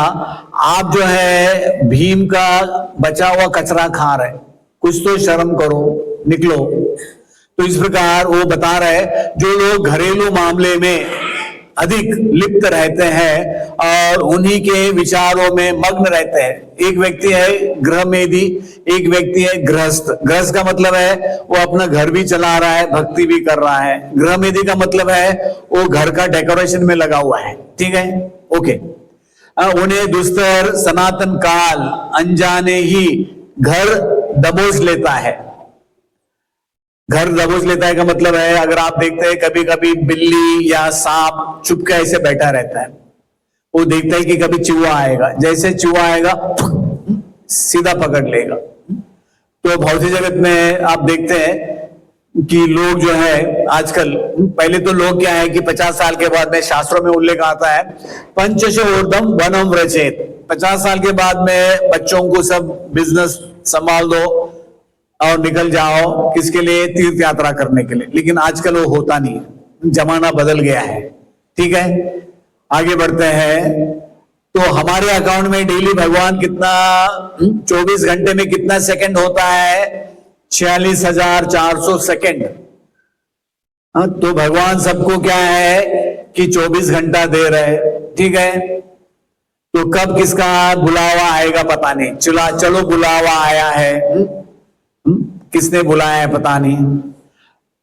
A: आप जो है भीम का बचा हुआ कचरा खा रहे, कुछ तो शर्म करो, निकलो। तो इस प्रकार वो बता रहे जो लोग घरेलू मामले में अधिक लिप्त रहते हैं और उन्हीं के विचारों में मग्न रहते हैं। एक व्यक्ति है गृहमेधी, एक व्यक्ति है गृहस्थ। गृहस्थ का मतलब है वो अपना घर भी चला रहा है, भक्ति भी कर रहा है। गृहमेधी का मतलब है वो घर का डेकोरेशन में लगा हुआ है, ठीक है, ओके। उन्हें दुस्तर सनातन काल अनजाने ही घर दबोच लेता है। घर दबोच लेता है का मतलब है, अगर आप देखते हैं कभी कभी बिल्ली या सांप चुपके ऐसे बैठा रहता है, वो देखता है कि कभी चूहा आएगा, जैसे चूहा आएगा सीधा पकड़ लेगा। तो भौतिक जगत में आप देखते हैं कि लोग जो है आजकल, पहले तो लोग क्या है कि 50 साल के बाद में शास्त्रों में उल्लेख आता है पंचशोर्धम वनम व्रजेत, 50 साल के बाद में बच्चों को सब बिजनेस संभाल दो और निकल जाओ, किसके लिए? तीर्थ यात्रा करने के लिए। लेकिन आजकल वो होता नहीं, जमाना बदल गया है। ठीक है, आगे बढ़ते हैं। तो हमारे अकाउंट में डेली भगवान कितना 24 घंटे में कितना सेकंड होता है? 46,400 सेकंड। तो भगवान सबको क्या है कि 24 घंटा दे रहे। ठीक है, तो कब किसका बुलावा आएगा पता नहीं। चलो बुलावा आया है, किसने बुलाया है पता नहीं।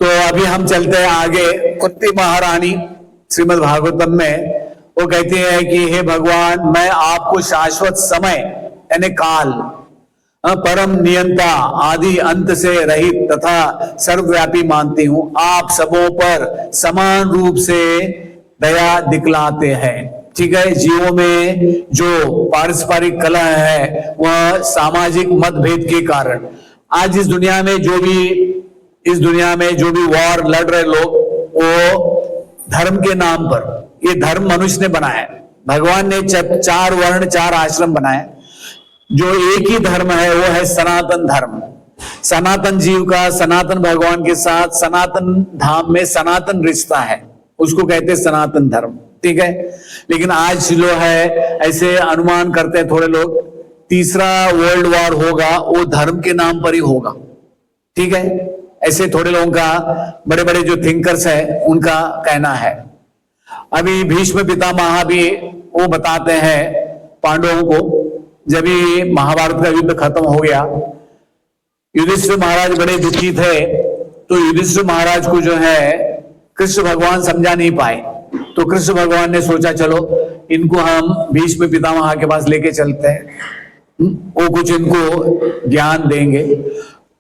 A: तो अभी हम चलते हैं आगे। कुंती महारानी श्रीमद् भागवतम में वो कहती है कि हे भगवान, मैं आपको शाश्वत समय यानी काल, परम नियंता, आदि अंत से रहित तथा सर्वव्यापी मानती हूं। आप सबों पर समान रूप से दया दिखलाते हैं। ठीक है, जीवों में जो पारस्परिक कलह है वह सामाजिक मतभेद के कारण, आज इस दुनिया में जो भी वॉर लड़ रहे लोग, वो धर्म के नाम पर, ये धर्म मनुष्य ने बनाया है। भगवान ने 4 वर्ण 4 आश्रम बनाए। जो एक ही धर्म है वो है सनातन धर्म। सनातन जीव का सनातन भगवान के साथ सनातन धाम में सनातन रिश्ता है, उसको कहते हैं सनातन धर्म। ठीक है, लेकिन आज जो है ऐसे अनुमान करते हैं थोड़े लोग, तीसरा वर्ल्ड वॉर होगा वो धर्म के नाम पर ही होगा। ठीक है, ऐसे थोड़े लोगों का, बड़े बड़े जो थिंकर्स है उनका कहना है। अभी भीष्म पितामह भी वो बताते हैं पांडवों को, जब ये महाभारत का युद्ध खत्म हो गया, युधिष्ठिर महाराज बड़े दुखी थे। तो युधिष्ठिर महाराज को जो है कृष्ण भगवान समझा नहीं पाए। तो कृष्ण भगवान ने सोचा चलो इनको हम भीष्म पितामह के पास लेके चलते हैं, वो कुछ इनको ज्ञान देंगे।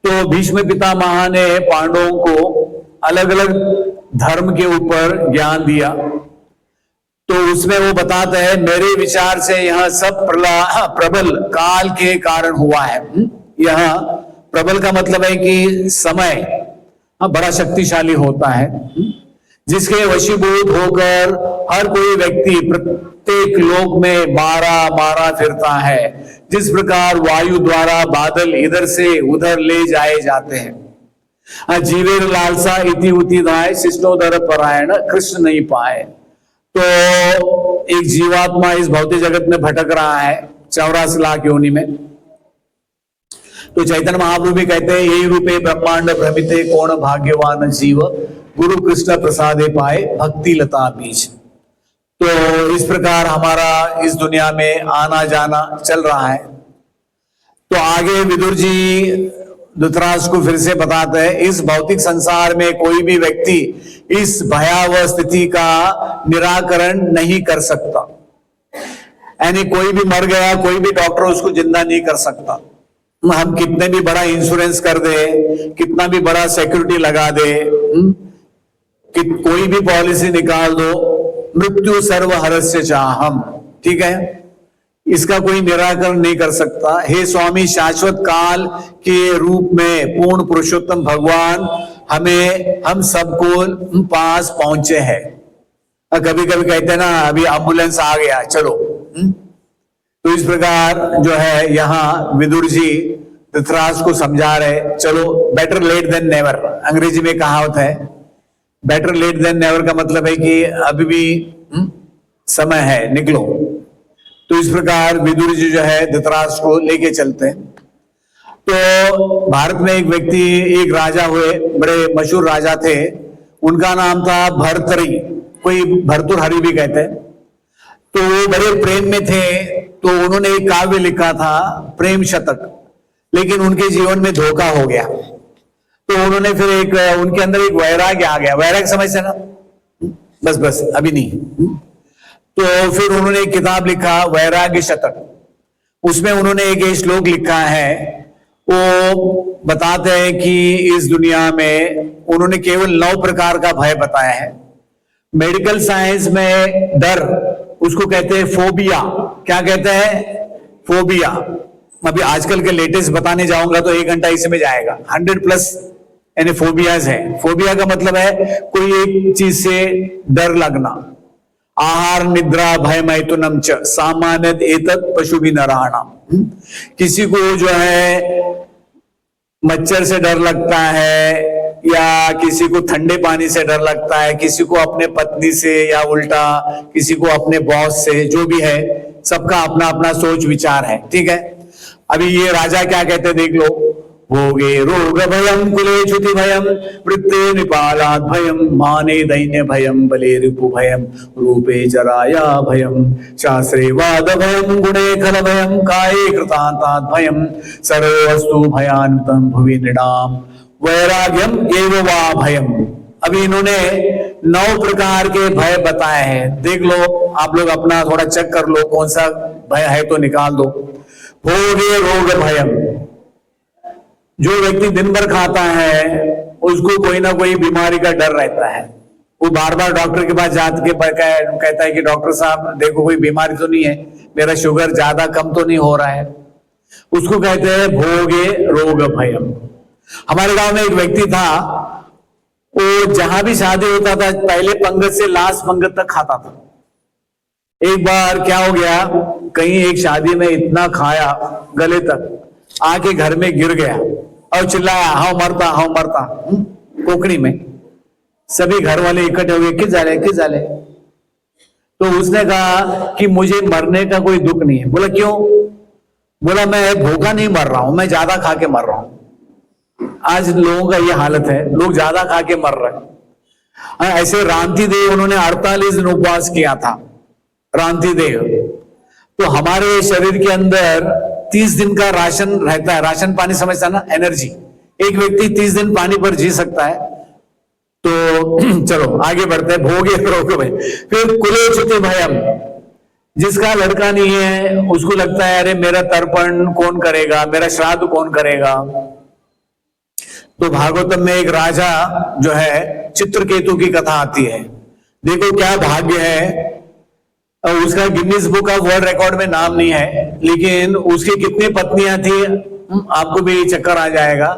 A: तो भीष्म पितामह ने पांडवों को अलग अलग धर्म के ऊपर ज्ञान दिया। तो उसमें वो बताते हैं, मेरे विचार से यह सब प्रबल काल के कारण हुआ है। यह प्रबल का मतलब है कि समय बड़ा शक्तिशाली होता है, जिसके वशीभूत होकर हर कोई व्यक्ति प्रत्येक लोक में मारा फिरता है। जिस प्रकार वायु द्वारा बादल इधर से उधर ले जाए जाते हैं। जीवेर लालसा इति उति धाय, शिष्टोदर परायण कृष्ण नहीं पाए। तो एक जीवात्मा इस भौतिक जगत में भटक रहा है 84 लाख योनि में। तो चैतन्य महाप्रभु भी कहते हैं, यही रूपे ब्रह्मांड भ्रमिते कौन भाग्यवान जीव, गुरु कृष्ण प्रसादे पाए भक्ति लता बीज। तो इस प्रकार हमारा इस दुनिया में आना जाना चल रहा है। तो आगे विदुर जी धृतराष्ट्र को फिर से बताते हैं, इस भौतिक संसार में कोई भी व्यक्ति इस भयावह स्थिति का निराकरण नहीं कर सकता। यानी कोई भी मर गया, कोई भी डॉक्टर उसको जिंदा नहीं कर सकता। हम कितने भी बड़ा इंश्योरेंस कर दे, कितना भी बड़ा सिक्योरिटी लगा दे, कि कोई भी पॉलिसी निकाल दो, मृत्यु सर्वहरस्य चाहम। ठीक है, इसका कोई निराकरण नहीं कर सकता। हे स्वामी, शाश्वत काल के रूप में पूर्ण पुरुषोत्तम भगवान हम सबको पास पहुंचे हैं। कभी कभी कहते हैं ना, अभी एम्बुलेंस आ गया चलो। तो इस प्रकार जो है यहाँ विदुर जी धृतराष्ट्र को समझा रहे, चलो बेटर लेट देन नेवर। अंग्रेजी में कहावत है, बेटर लेट देन नेवर का मतलब है कि अभी भी समय है, निकलो। तो इस प्रकार विदुर जी जो है धृतराष्ट्र को लेके चलते हैं। तो भारत में एक व्यक्ति, एक राजा हुए, बड़े मशहूर राजा थे, उनका नाम था भर्तृहरि, कोई भर्तृहरि भी कहते हैं। तो वो बड़े प्रेम में थे, तो उन्होंने एक काव्य लिखा था प्रेम शतक, लेकिन उनके जीवन में धोखा हो गया। तो उन्होंने फिर उनके अंदर एक वैराग्य आ गया। वैराग्य समझते ना, बस अभी नहीं। तो फिर उन्होंने एक किताब लिखा वैराग्य शतक। उसमें उन्होंने एक श्लोक लिखा है, वो बताते हैं कि इस दुनिया में उन्होंने केवल 9 प्रकार का भय बताया है। मेडिकल साइंस में डर, उसको कहते हैं फोबिया। क्या कहते हैं? फोबिया। अभी आजकल के लेटेस्ट बताने जाऊंगा तो 1 घंटा इसमें जाएगा, 100+ यानी फोबियाज है। फोबिया का मतलब है कोई एक चीज से डर लगना। आहार निद्रा भय मैथुनम च सामान्य एतत् पशु भी नराणाम। किसी को जो है मच्छर से डर लगता है, या किसी को ठंडे पानी से डर लगता है, किसी को अपने पत्नी से, या उल्टा किसी को अपने बॉस से, जो भी है सबका अपना अपना सोच विचार है। ठीक है, अभी ये राजा क्या कहते देख लो, भोगे रोग भयम कुले च्युति भयम वृत्ते निपालाद भयम माने दैन्य भयम बले रिपु भयम रूपे जराया भयम शास्त्रे वाद भयम गुणे खल भयम काये कृतांताद भयम सर्वस्तु भयान्वितं भुवि नृणाम वैराग्यम एव वा भयम। अभी इन्होंने 9 प्रकार के भय बताए हैं। देख लो, आप लोग अपना थोड़ा चेक कर लो कौन सा भय है तो निकाल दो। भोगे रोग भयम, जो व्यक्ति दिन भर खाता है उसको कोई ना कोई बीमारी का डर रहता है। वो बार बार डॉक्टर के पास जाके कहता है कि डॉक्टर साहब देखो कोई बीमारी तो नहीं है, मेरा शुगर ज्यादा कम तो नहीं हो रहा है। उसको कहते हैं भोगे रोग भयम। हमारे गांव में एक व्यक्ति था, वो जहां भी शादी होता था पहले पंगत से लास्ट पंगत तक खाता था। एक बार क्या हो गया, कहीं एक शादी में इतना खाया गले तक, आके घर में गिर गया और चिल्लाया हाउ मरता कोकड़ी में। सभी घर वाले इकट्ठे हो गए, किस जाले। तो उसने कहा कि मुझे मरने का कोई दुख नहीं है। बोला क्यों? बोला मैं भूखा नहीं मर रहा हूं, मैं ज्यादा खा के मर रहा हूं। आज लोगों का ये हालत है, लोग ज्यादा खा के मर रहे हैं। ऐसे रांति देव, उन्होंने 48 दिन उपवास किया था, रांति देव। तो हमारे शरीर के अंदर 30 दिन का राशन रहता है, राशन पानी समझता ना, एनर्जी। एक व्यक्ति 30 दिन पानी पर जी सकता है। तो चलो आगे बढ़ते हैं। भोगे रोग भय, फिर कुले च्युति भयम, जिसका लड़का नहीं है उसको लगता है अरे मेरा तर्पण कौन करेगा, मेरा श्राद्ध कौन करेगा। तो भागवतम में एक राजा जो है चित्रकेतु की कथा आती है। देखो क्या भाग्य है, उसका Guinness book of world record में नाम नहीं है, लेकिन उसकी कितनी पत्नियां थी आपको भी चक्कर आ जाएगा।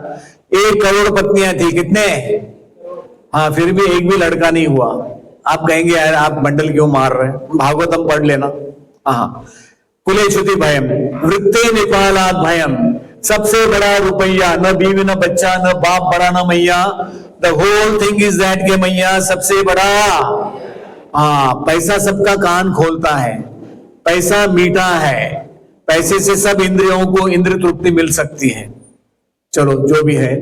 A: 1 करोड़ पत्नियां थी। कितने? हाँ, फिर भी एक भी लड़का नहीं हुआ। आप कहेंगे यार आप बंडल क्यों मार रहे हैं, भागवतम पढ़ लेना। हाँ, कुले च्युति भयम वृत्ते निपालाद भयम, सबसे बड़ा रुपया, न बीवी न बच्चा न बाप बड़ा न मैया, the whole thing is that के मैया सबसे बड़ा। हाँ, पैसा सबका कान खोलता है, पैसा मीठा है, पैसे से सब इंद्रियों को इंद्रिय तृप्ति मिल सकती है। चलो जो भी है,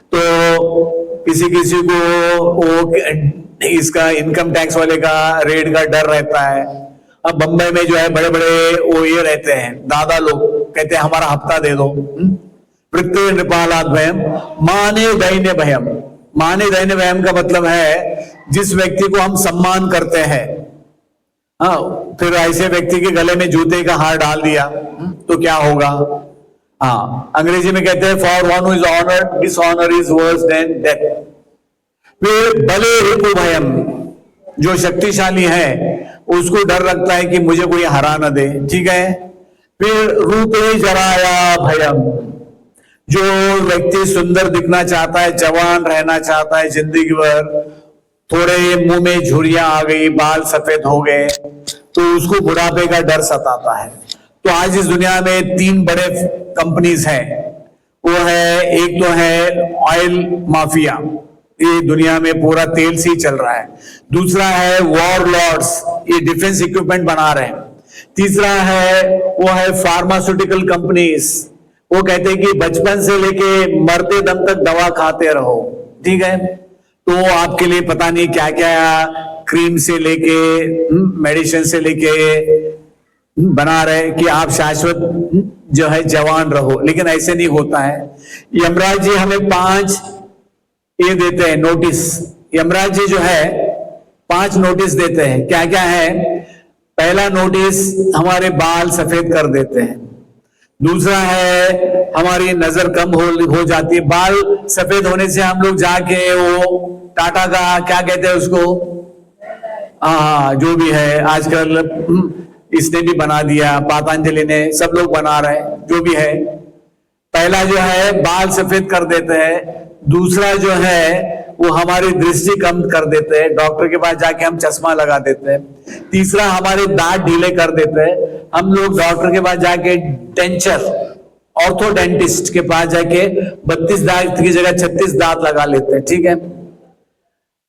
A: तो किसी किसी को वो इसका इनकम टैक्स वाले का रेट का डर रहता है। अब बंबई में जो है बड़े बड़े वो ये रहते हैं दादा लोग, कहते हैं हमारा हफ्ता दे दो। प्रत्यय नृपालाद भयम माने दैन्य भयम। माने दैन्य भयम का मतलब है जिस व्यक्ति को हम सम्मान करते हैं, हाँ, फिर ऐसे व्यक्ति के गले में जूते का हार डाल दिया तो क्या होगा। हाँ, अंग्रेजी में कहते हैं for one who is honoured dishonour is worse than death. फिर बले रिपु भयम, जो शक्तिशाली है उसको डर लगता है कि मुझे कोई हरा न दे। ठीक है। फिर रूपे जराया भयम, जो व्यक्ति सुंदर दिखना चाहता है, जवान रहना चाहता है जिंदगी भर, थोड़े मुंह में झुर्रियां आ गई, बाल सफेद हो गए, तो उसको बुढ़ापे का डर सताता है। तो आज इस दुनिया में 3 बड़े कंपनीज हैं। वो है, एक तो है ऑयल माफिया, ये दुनिया में पूरा तेल से ही चल रहा है। दूसरा है वॉर लॉर्ड्स, ये डिफेंस इक्विपमेंट बना रहे हैं। तीसरा है वो है फार्मास्यूटिकल कंपनीज, वो कहते हैं कि बचपन से लेके मरते दम तक दवा खाते रहो। ठीक है। तो आपके लिए पता नहीं क्या क्या क्रीम से लेके मेडिसिन से लेके बना रहे कि आप शाश्वत जो है जवान रहो, लेकिन ऐसे नहीं होता है। यमराज जी हमें 5 ये देते हैं नोटिस। यमराज जी जो है 5 नोटिस देते हैं। क्या क्या है? पहला नोटिस, हमारे बाल सफेद कर देते हैं। दूसरा है हमारी नजर कम हो जाती है। बाल सफेद होने से हम लोग जाके वो टाटा का क्या कहते हैं उसको, हाँ जो भी है आजकल इसने भी बना दिया, पतंजलि ने, सब लोग बना रहे हैं, जो भी है। पहला जो है बाल सफेद कर देते हैं। दूसरा जो है वो हमारी दृष्टि कम कर देते हैं, डॉक्टर के पास जाके हम चश्मा लगा देते हैं। तीसरा हमारे दांत ढीले कर देते हैं, हम लोग डॉक्टर के पास जाके डेंचर ऑर्थोडेंटिस्ट के पास जाके 32 दांत की जगह 36 दांत लगा लेते हैं, ठीक है।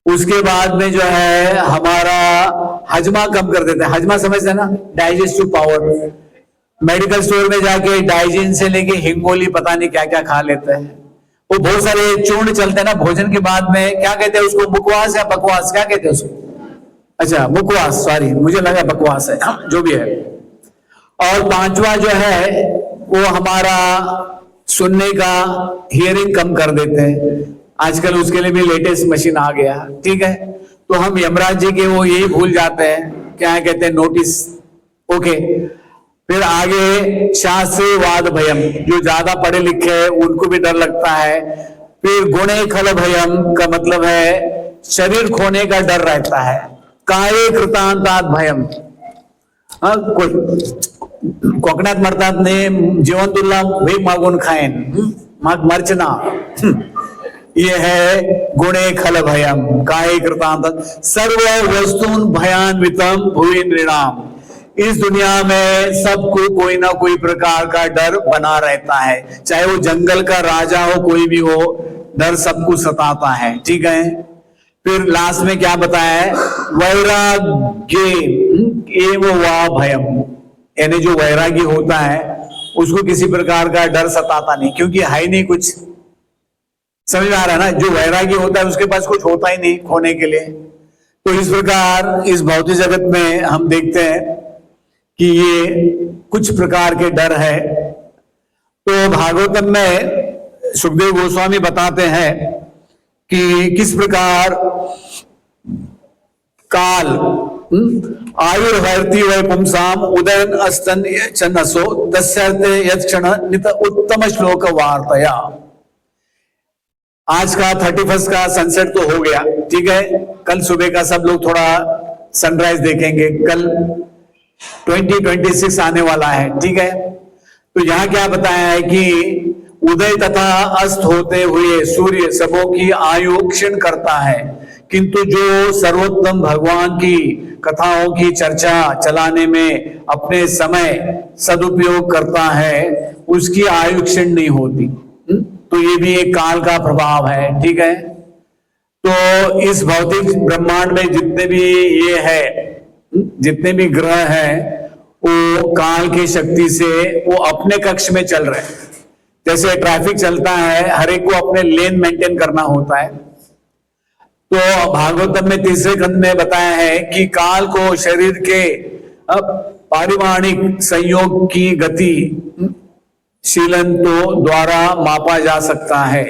A: उसके बाद में जो है हमारा हजमा कम कर देते हैं, हजमा समझते हैं ना, डाइजेस्टिव पावर। मेडिकल स्टोर में जाके डाइजिन से लेके हिंगोली पता नहीं क्या क्या खा लेते हैं। वो बहुत सारे चूर्ण चलते हैं ना भोजन के बाद में, क्या कहते हैं उसको, मुखवास या बकवास, क्या कहते हैं उसको? अच्छा मुखवास, सॉरी मुझे लगा बकवास है, जो भी है। और पांचवा जो है वो हमारा सुनने का, हियरिंग कम कर देते हैं। आजकल उसके लिए भी लेटेस्ट मशीन आ गया, ठीक है। तो हम यमराज जी के वो यही भूल जाते हैं, क्या कहते हैं, नोटिस, ओके। फिर आगे शास्त्री वाद भयम, जो ज्यादा पढ़े लिखे हैं उनको भी डर लगता है। फिर गुणे खल भयम का मतलब है शरीर खोने का डर रहता है। काये कृतांतात भयम, कोकणात म्हणतात ने जेवण तुला वेग मागून खाएन, माग मर्चना, ये है गुणे खल भयम काये कृतांतात सर्व वस्तून भयान्वितम भुवि नृणाम। इस दुनिया में सबको कोई ना कोई प्रकार का डर बना रहता है, चाहे वो जंगल का राजा हो, कोई भी हो, डर सबको सताता है, ठीक है। फिर लास्ट में क्या बताया है, वैराग्य एवं वा भयम, यानी जो वैरागी होता है उसको किसी प्रकार का डर सताता नहीं, क्योंकि है नहीं कुछ, समझ में आ रहा है ना। जो वैरागी होता है उसके पास कुछ होता ही नहीं खोने के लिए। तो इस प्रकार इस भौतिक जगत में हम देखते हैं कि ये कुछ प्रकार के डर है। तो भागवतम में सुखदेव गोस्वामी बताते हैं कि किस प्रकार काल आयुर्हर्ति वै पुंसाम उदयन अस्तन चन्नसो तस्यर्थे यत् क्षण नित उत्तम श्लोक वार्तया। आज का 31 का सनसेट तो हो गया, ठीक है। कल सुबह का सब लोग थोड़ा सनराइज देखेंगे, कल 2026 आने वाला है, ठीक है। तो यहाँ क्या बताया है कि उदय तथा अस्त होते हुए सूर्य सबों की आयु क्षीण करता है, किंतु जो सर्वोत्तम भगवान की कथाओं की चर्चा चलाने में अपने समय सदुपयोग करता है उसकी आयु क्षीण नहीं होती। तो ये भी एक काल का प्रभाव है, ठीक है। तो इस भौतिक ब्रह्मांड में जितने भी ये है, जितने भी ग्रह हैं वो काल की शक्ति से वो अपने कक्ष में चल रहे हैं। जैसे ट्रैफिक चलता है, हर एक को अपने लेन मेंटेन करना होता है। तो भागवतम में तीसरे खंड में बताया है कि काल को शरीर के पारिमाणिक संयोग की गति शीलन तो द्वारा मापा जा सकता है।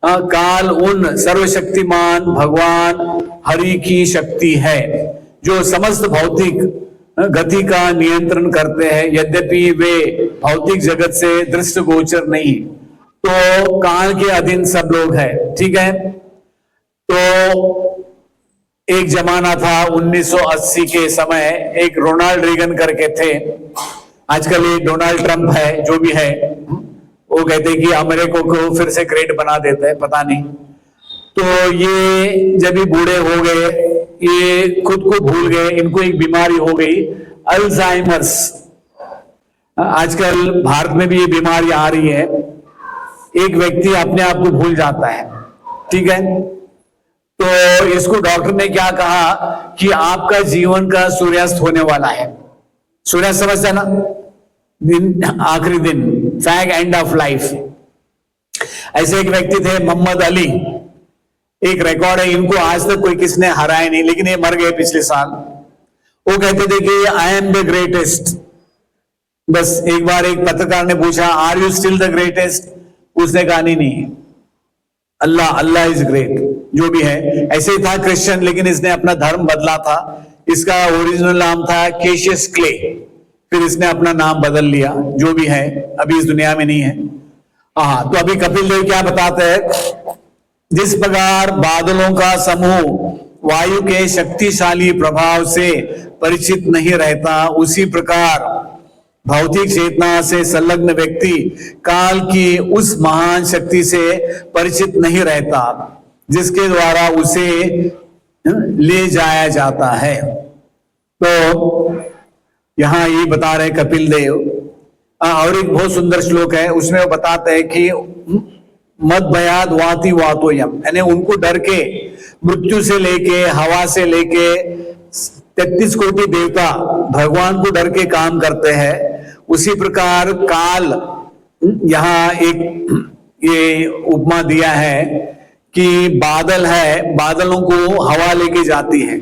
A: काल उन सर्वशक्तिमान भगवान हरि की शक्ति है जो समस्त भौतिक गति का नियंत्रण करते हैं, यद्यपि वे भौतिक जगत से दृष्टिगोचर नहीं। तो काल के अधीन सब लोग हैं, ठीक है। तो एक जमाना था 1980 के समय, एक रोनाल्ड रीगन करके थे, आजकल ये डोनाल्ड ट्रंप है, जो भी है, वो कहते हैं कि अमेरिका को फिर से ग्रेट बना देते हैं, पता नहीं। तो ये जब भी बूढ़े हो गए, ये खुद को भूल गए, इनको एक बीमारी हो गई अल्जाइमर्स। आजकल भारत में भी ये बीमारी आ रही है, एक व्यक्ति अपने आप को भूल जाता है, ठीक है। तो इसको डॉक्टर ने क्या कहा कि आपका जीवन का सूर्यास्त होने वाला है। सूर्यास्त समझते हैं ना, दिन, आखिरी दिन, फैग एंड ऑफ लाइफ। ऐसे एक व्यक्ति थे मोहम्मद अली, एक रिकॉर्ड है, इनको आज तक कोई किसने हराया नहीं, लेकिन ये मर गए पिछले साल। वो कहते थे कि आई एम द ग्रेटेस्ट। बस एक बार एक पत्रकार ने पूछा are you still the greatest, उसने कहा नहीं, अल्लाह, अल्लाह इज ग्रेट, जो भी है। ऐसे ही था क्रिश्चियन, लेकिन इसने अपना धर्म बदला था। इसका ओरिजिनल नाम था कैशियस क्ले, फिर इसने अपना नाम बदल लिया, जो भी है, अभी इस दुनिया में नहीं है। हाँ, तो अभी कपिल देव क्या बताते हैं, जिस प्रकार बादलों का समूह वायु के शक्तिशाली प्रभाव से परिचित नहीं रहता, उसी प्रकार भौतिक चेतना से संलग्न व्यक्ति काल की उस महान शक्ति से परिचित नहीं रहता जिसके द्वारा उसे ले जाया जाता है। तो यहां ये बता रहे कपिल देव। और एक बहुत सुंदर श्लोक है, उसमें वो बताते हैं कि मद भयाद वाति वातोयम, यानी उनको डर के मृत्यु से लेके हवा से लेके 33 कोटि देवता भगवान को डर के काम करते हैं, उसी प्रकार काल यहां एक ये उपमा दिया है कि बादल है, बादलों को हवा लेके जाती है।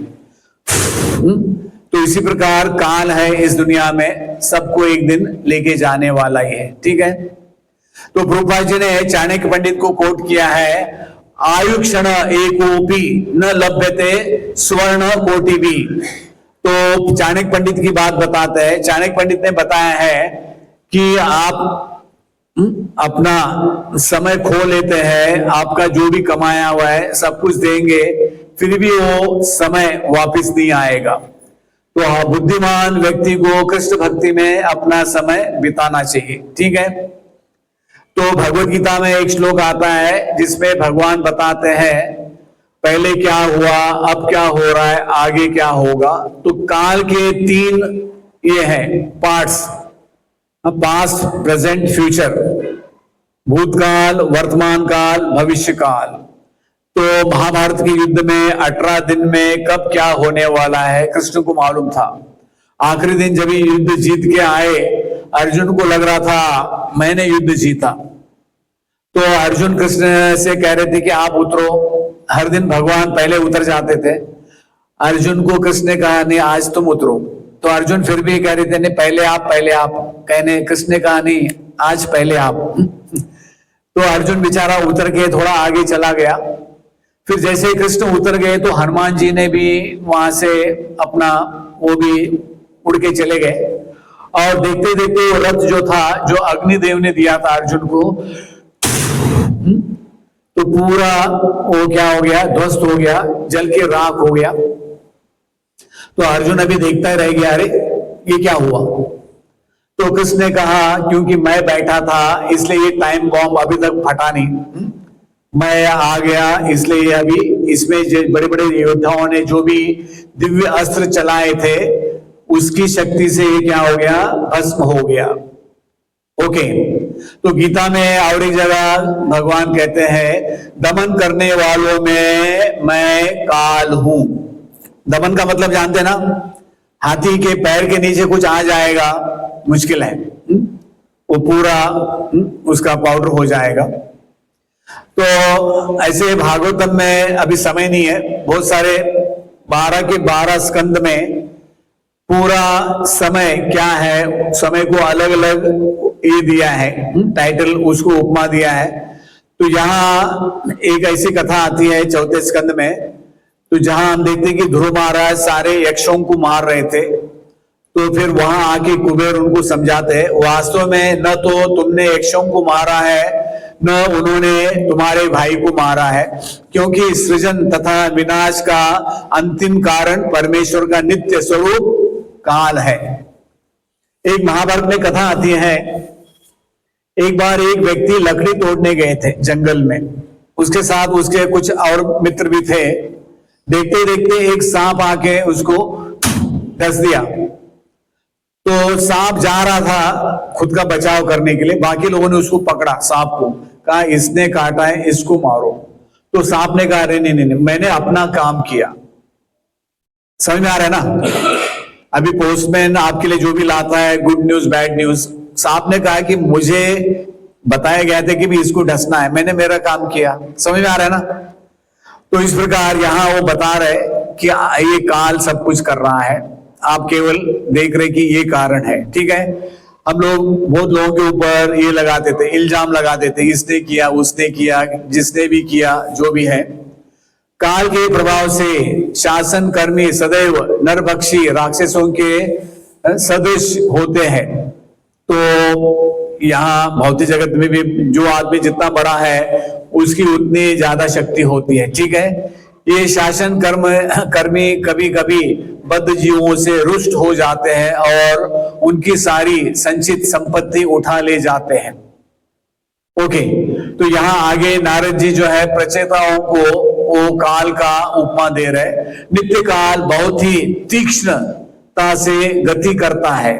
A: तो इसी प्रकार काल है इस दुनिया में, सबको एक दिन लेके जाने वाला ही है। ठीक है, तो प्रभुपाद जी ने चाणक्य पंडित को कोट किया है, आयु क्षण एकोपी न लभ्यते स्वर्ण कोटि भी। तो चाणक्य पंडित की बात बताते हैं। चाणक्य पंडित ने बताया है कि आप अपना समय खो लेते हैं, आपका जो भी कमाया हुआ है सब कुछ देंगे, फिर भी वो समय वापस नहीं आएगा। तो बुद्धिमान व्यक्ति को कृष्ण भक्ति में अपना समय बिताना चाहिए। ठीक है, तो भगवत गीता में एक श्लोक आता है जिसमें भगवान बताते हैं पहले क्या हुआ, अब क्या हो रहा है, आगे क्या होगा। तो काल के 3 ये है पार्ट्स, पास्ट, प्रेजेंट, फ्यूचर, भूतकाल, वर्तमान काल, भविष्य काल। तो महाभारत के युद्ध में 18 दिन में कब क्या होने वाला है कृष्ण को मालूम था। आखिरी दिन जब ये युद्ध जीत के आए, अर्जुन को लग रहा था मैंने युद्ध जीता। तो अर्जुन कृष्ण से कह रहे थे कि आप उतरो। हर दिन भगवान पहले उतर जाते थे। अर्जुन को कृष्ण ने कहा नहीं आज तुम उतरो। तो अर्जुन फिर भी कह रहे थे नहीं पहले आप कहने, कृष्ण ने कहा नहीं आज पहले आप। तो अर्जुन बेचारा उतर के थोड़ा आगे चला गया। फिर जैसे ही कृष्ण उतर गए तो हनुमान जी ने भी वहां से अपना वो भी उड़ के चले गए। और देखते देखते वो रथ जो था, जो अग्निदेव ने दिया था अर्जुन को, तो पूरा वो क्या हो गया, ध्वस्त हो गया, जल के राख हो गया। तो अर्जुन अभी देखता ही रह गया, अरे ये क्या हुआ। तो कृष्ण ने कहा क्योंकि मैं बैठा था इसलिए ये टाइम बॉम्ब अभी तक फटा नहीं, मैं आ गया इसलिए अभी इसमें जो बड़े बड़े योद्धाओं ने जो भी दिव्य अस्त्र चलाए थे उसकी शक्ति से ये क्या हो गया, भस्म हो गया। ओके, तो गीता में और एक जगह भगवान कहते हैं दमन करने वालों में मैं काल हूं। दमन का मतलब जानते ना, हाथी के पैर के नीचे कुछ आ जाएगा मुश्किल है, वो पूरा उसका पाउडर हो जाएगा। तो ऐसे भागवतम में अभी समय नहीं है, बहुत सारे 12 के 12 स्कंद में पूरा समय क्या है, समय को अलग अलग ये दिया है, टाइटल उसको उपमा दिया है। तो यहाँ एक ऐसी कथा आती है 4थे स्कंद में, तो जहां हम देखते हैं कि ध्रुव महाराज सारे यक्षों को मार रहे थे। तो फिर वहां आके कुबेर उनको समझाते हैं वास्तव में न तो तुमने यक्षों को मारा है न उन्होंने तुम्हारे भाई को मारा है, क्योंकि सृजन तथा विनाश का अंतिम कारण परमेश्वर का नित्य स्वरूप काल है। एक महाभारत में कथा आती है, एक बार एक व्यक्ति लकड़ी तोड़ने गए थे जंगल में, उसके साथ उसके कुछ और मित्र भी थे। देखते देखते एक सांप आके उसको डस दिया। तो सांप जा रहा था खुद का बचाव करने के लिए, बाकी लोगों ने उसको पकड़ा, सांप को, कहा इसने काटा है इसको मारो। तो सांप ने कहा नहीं नहीं नहीं, मैंने अपना काम किया। समझ में आ रहा है ना। अभी पोस्टमैन आपके लिए जो भी लाता है, गुड न्यूज बैड न्यूज, सांप ने कहा कि मुझे बताया गया था कि भी इसको डसना है, मैंने मेरा काम किया। समझ में आ रहा है ना। तो इस प्रकार यहां वो बता रहे कि ये काल सब कुछ कर रहा है, आप केवल देख रहे कि ये कारण है। ठीक है, हम लोग बहुत लोगों के ऊपर ये लगा देते, इल्जाम लगा देते, इसने किया उसने किया, जिसने भी किया, जो भी है। काल के प्रभाव से शासन कर्मी सदैव नरभक्षी राक्षसों के सदृश होते हैं। तो यहाँ भौतिक जगत में भी जो आदमी जितना बड़ा है उसकी उतनी ज्यादा शक्ति होती है। ठीक है, ये शासन कर्मी कभी कभी बद्ध जीवों से रुष्ट हो जाते हैं और उनकी सारी संचित संपत्ति उठा ले जाते हैं। ओके, तो यहाँ आगे नारद जी जो है प्रचेताओं को वो काल का उपमा दे रहे। नित्य काल बहुत ही तीक्ष्णता से गति करता है।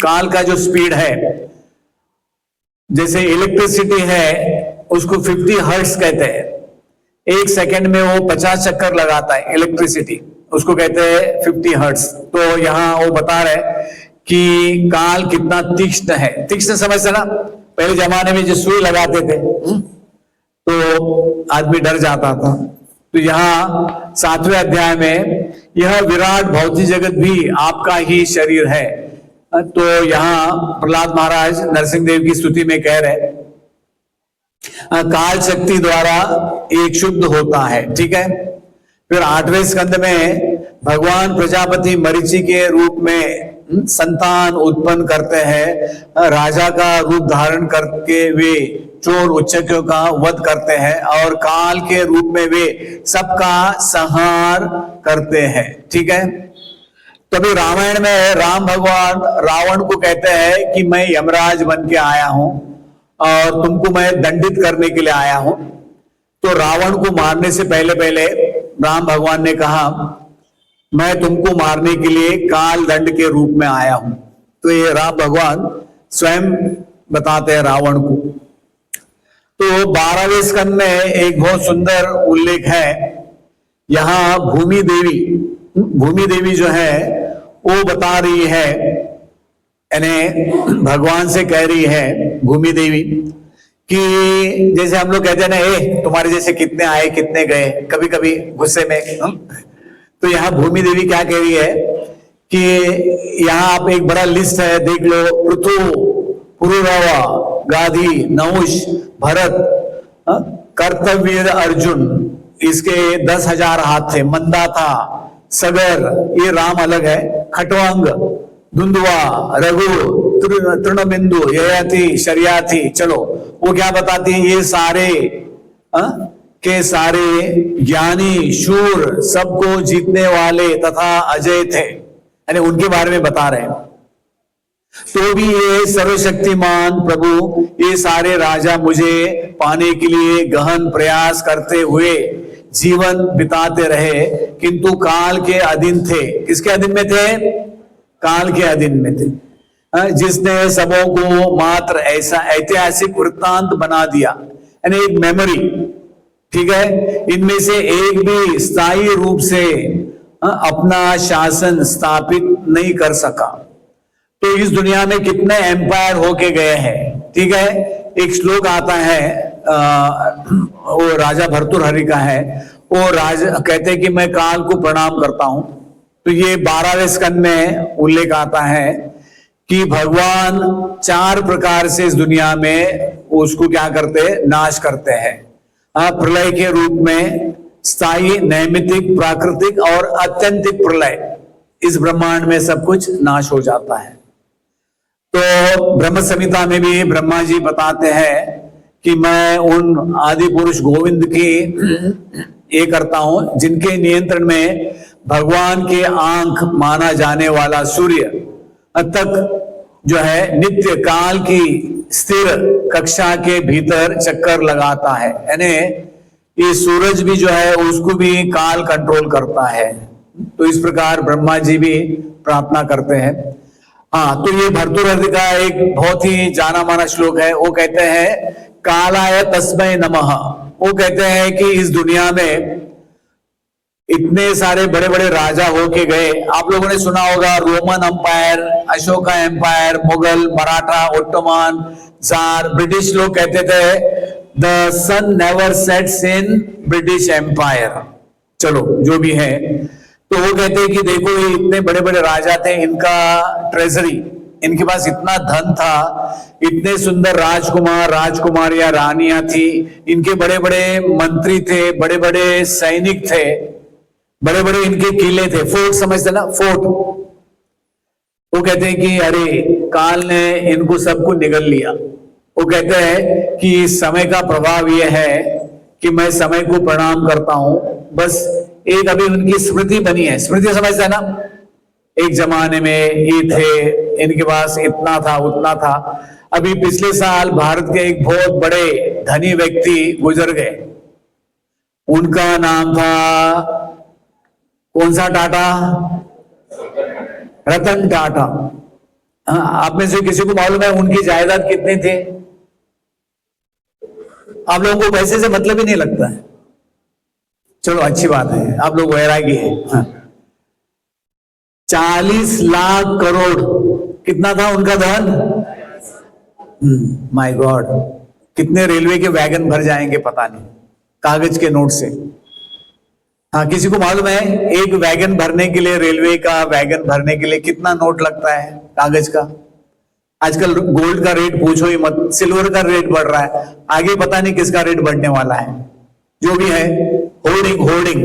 A: काल का जो स्पीड है, जैसे इलेक्ट्रिसिटी है उसको 50 हर्ट्ज कहते हैं, एक सेकंड में वो 50 चक्कर लगाता है इलेक्ट्रिसिटी, उसको कहते हैं 50 हर्ट्ज। तो यहाँ वो बता रहे कि काल कितना तीक्ष्ण है। तीक्ष्ण समझते ना, पहले जमाने में जो सुई लगाते थे तो आदमी डर जाता था। तो यहाँ 7वें अध्याय में यह विराट भौतिक जगत भी आपका ही शरीर है। तो यहाँ प्रहलाद महाराज नरसिंह देव की स्तुति में कह रहे काल शक्ति द्वारा एक शुद्ध होता है, ठीक है। फिर 8वें स्कंद में भगवान प्रजापति मरीचि के रूप में संतान उत्पन्न करते हैं, राजा का रूप धारण करके वे चोर उच्चकों का वध करते हैं और काल के रूप में वे सबका संहार करते हैं, ठीक है। तभी रामायण में राम भगवान रावण को कहते हैं कि मैं यमराज बन के आया हूं और तुमको मैं दंडित करने के लिए आया हूं। तो रावण को मारने से पहले पहले राम भगवान ने कहा मैं तुमको मारने के लिए काल दंड के रूप में आया हूं। तो ये राम भगवान स्वयं बताते हैं रावण को। तो 12वें स्कंद में एक बहुत सुंदर उल्लेख है। यहाँ भूमि देवी जो है वो बता रही है, यानी भगवान से कह रही है भूमि देवी कि जैसे हम लोग कहते हैं ना, तुम्हारे जैसे कितने आए कितने गए, कभी कभी गुस्से में। तो यहाँ भूमि देवी क्या कह रही है कि यहाँ आप एक बड़ा लिस्ट है देख लो, पृथु, पुरुरवा, गाधी, नहुष, भरत, कर्तव्य, अर्जुन, इसके 10,000 हाथ थे, मंदाता, सगर, ये राम अलग है, खटवांग, धुंधुआ, रघु, तृणबिंदु, ययाति, शरियाथी। चलो वो क्या बताती है, ये सारे के सारे ज्ञानी, शूर, सबको जीतने वाले तथा अजय थे, यानी उनके बारे में बता रहे हैं। तो भी ये सर्वशक्तिमान प्रभु, ये सारे राजा मुझे पाने के लिए गहन प्रयास करते हुए जीवन बिताते रहे, किंतु काल के अधीन थे। किसके अधीन में थे? काल के अधीन में थे, जिसने सबों को मात्र ऐसा ऐतिहासिक वृत्तांत बना दिया, यानी एक मेमोरी, ठीक है। इनमें से एक भी स्थायी रूप से अपना शासन स्थापित नहीं कर सका। तो इस दुनिया में कितने एम्पायर होके गए हैं, ठीक है। एक श्लोक आता है, वो राजा भर्तृहरि का है, वो राजा कहते हैं कि मैं काल को प्रणाम करता हूं। तो ये 12वें स्कंद में उल्लेख आता है कि भगवान 4 प्रकार से इस दुनिया में उसको क्या करते हैं, नाश करते हैं। प्रलय के रूप में स्थायी, नैमित्तिक, प्राकृतिक और अत्यंतिक प्रलय, इस ब्रह्मांड में सब कुछ नाश हो जाता है। तो ब्रह्म संहिता में भी ब्रह्मा जी बताते हैं कि मैं उन आदि पुरुष गोविंद की ये करता हूं जिनके नियंत्रण में भगवान के आंख माना जाने वाला सूर्य तक जो है नित्य काल की स्थिर कक्षा के भीतर चक्कर लगाता है, यानी ये सूरज भी जो है उसको भी काल कंट्रोल करता है। तो इस प्रकार ब्रह्मा जी भी प्रार्थना करते हैं। हाँ, तो ये भर्तृहरि का एक बहुत ही जाना माना श्लोक है। वो कहते हैं कालाय तस्मै नमः। वो कहते हैं कि इस दुनिया में इतने सारे बड़े बड़े राजा होके गए। आप लोगों ने सुना होगा Roman empire, Ashoka empire, Mughal, Maratha, Ottoman, tsar. British लोग कहते थे the sun never sets in British empire. चलो जो भी है, तो वो कहते हैं कि देखो ये इतने बड़े बड़े राजा थे, इनका ट्रेजरी, इनके पास इतना धन था, इतने सुंदर राजकुमार राजकुमारियां रानियां थी, इनके बड़े बड़े मंत्री थे, बड़े बड़े सैनिक थे, बड़े बड़े इनके किले थे, फोर्ट समझते ना, फोर्ट। वो कहते हैं कि अरे काल ने इनको सबको निगल लिया। वो कहते हैं कि समय का प्रभाव यह है कि मैं समय को प्रणाम करता हूं, बस एक अभी उनकी स्मृति बनी है। स्मृति समझते हैं ना, एक जमाने में ये थे, इनके पास इतना था उतना था। अभी पिछले साल भारत के एक बहुत बड़े धनी व्यक्ति गुजर गए, उनका नाम था कौन सा टाटा, रतन टाटा। आप में से किसी को मालूम है उनकी जायदाद कितनी थी? आप लोगों को पैसे से मतलब ही नहीं लगता है, चलो अच्छी बात है, आप लोग वैरागी है। 40 लाख करोड़ कितना था उनका धन? माय गॉड, कितने रेलवे के वैगन भर जाएंगे पता नहीं, कागज के नोट से। हाँ, किसी को मालूम है एक वैगन भरने के लिए, रेलवे का वैगन भरने के लिए कितना नोट लगता है कागज का? आजकल गोल्ड का रेट पूछो ही मत, सिल्वर का रेट बढ़ रहा है, आगे पता नहीं किसका रेट बढ़ने वाला है। जो भी है, होर्डिंग होर्डिंग,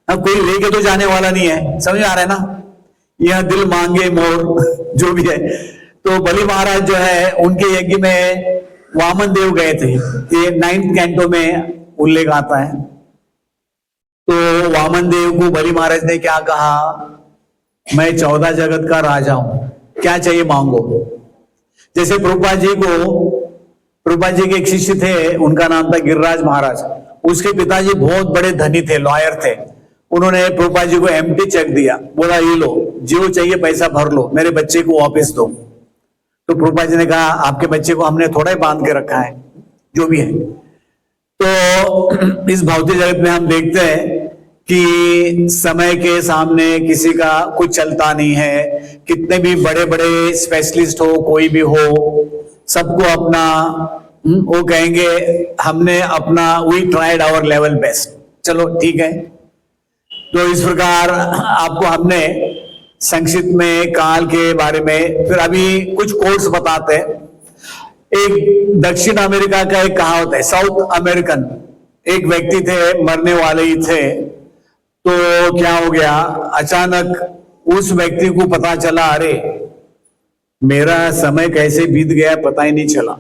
A: अब कोई लेके तो जाने वाला नहीं है, समझ आ रहा है ना? यह दिल मांगे मोर जो भी है। तो बलि महाराज जो है उनके यज्ञ में वामन देव गए थे, ये 9th कैंटो में उल्लेख आता है। तो वामन देव को बलि महाराज ने क्या कहा, मैं 14 जगत का राजा हूं, क्या चाहिए मांगो। जैसे प्रभुपाद जी के एक शिष्य थे, उनका नाम था गिरिराज महाराज। उसके पिताजी बहुत बड़े धनी थे, लॉयर थे। उन्होंने प्रभुपाद जी को एम्प्टी चेक दिया, बोला ये लो, जो चाहिए पैसा भर लो, मेरे बच्चे को वापस दो। तो प्रभुपाद जी ने कहा आपके बच्चे को हमने थोड़ा ही बांध के रखा है, जो भी है। तो इस भौतिक जगत में हम देखते हैं कि समय के सामने किसी का कुछ चलता नहीं है। कितने भी बड़े बड़े स्पेशलिस्ट हो, कोई भी हो, सबको अपना वो कहेंगे हमने अपना we tried our level best, चलो ठीक है। तो इस प्रकार आपको हमने संक्षिप्त में काल के बारे में, फिर अभी कुछ कोर्स बताते हैं। एक दक्षिण अमेरिका का एक कहावत है, साउथ अमेरिकन एक व्यक्ति थे, मरने वाले ही थे। तो क्या हो गया, अचानक उस व्यक्ति को पता चला, अरे मेरा समय कैसे बीत गया पता ही नहीं चला।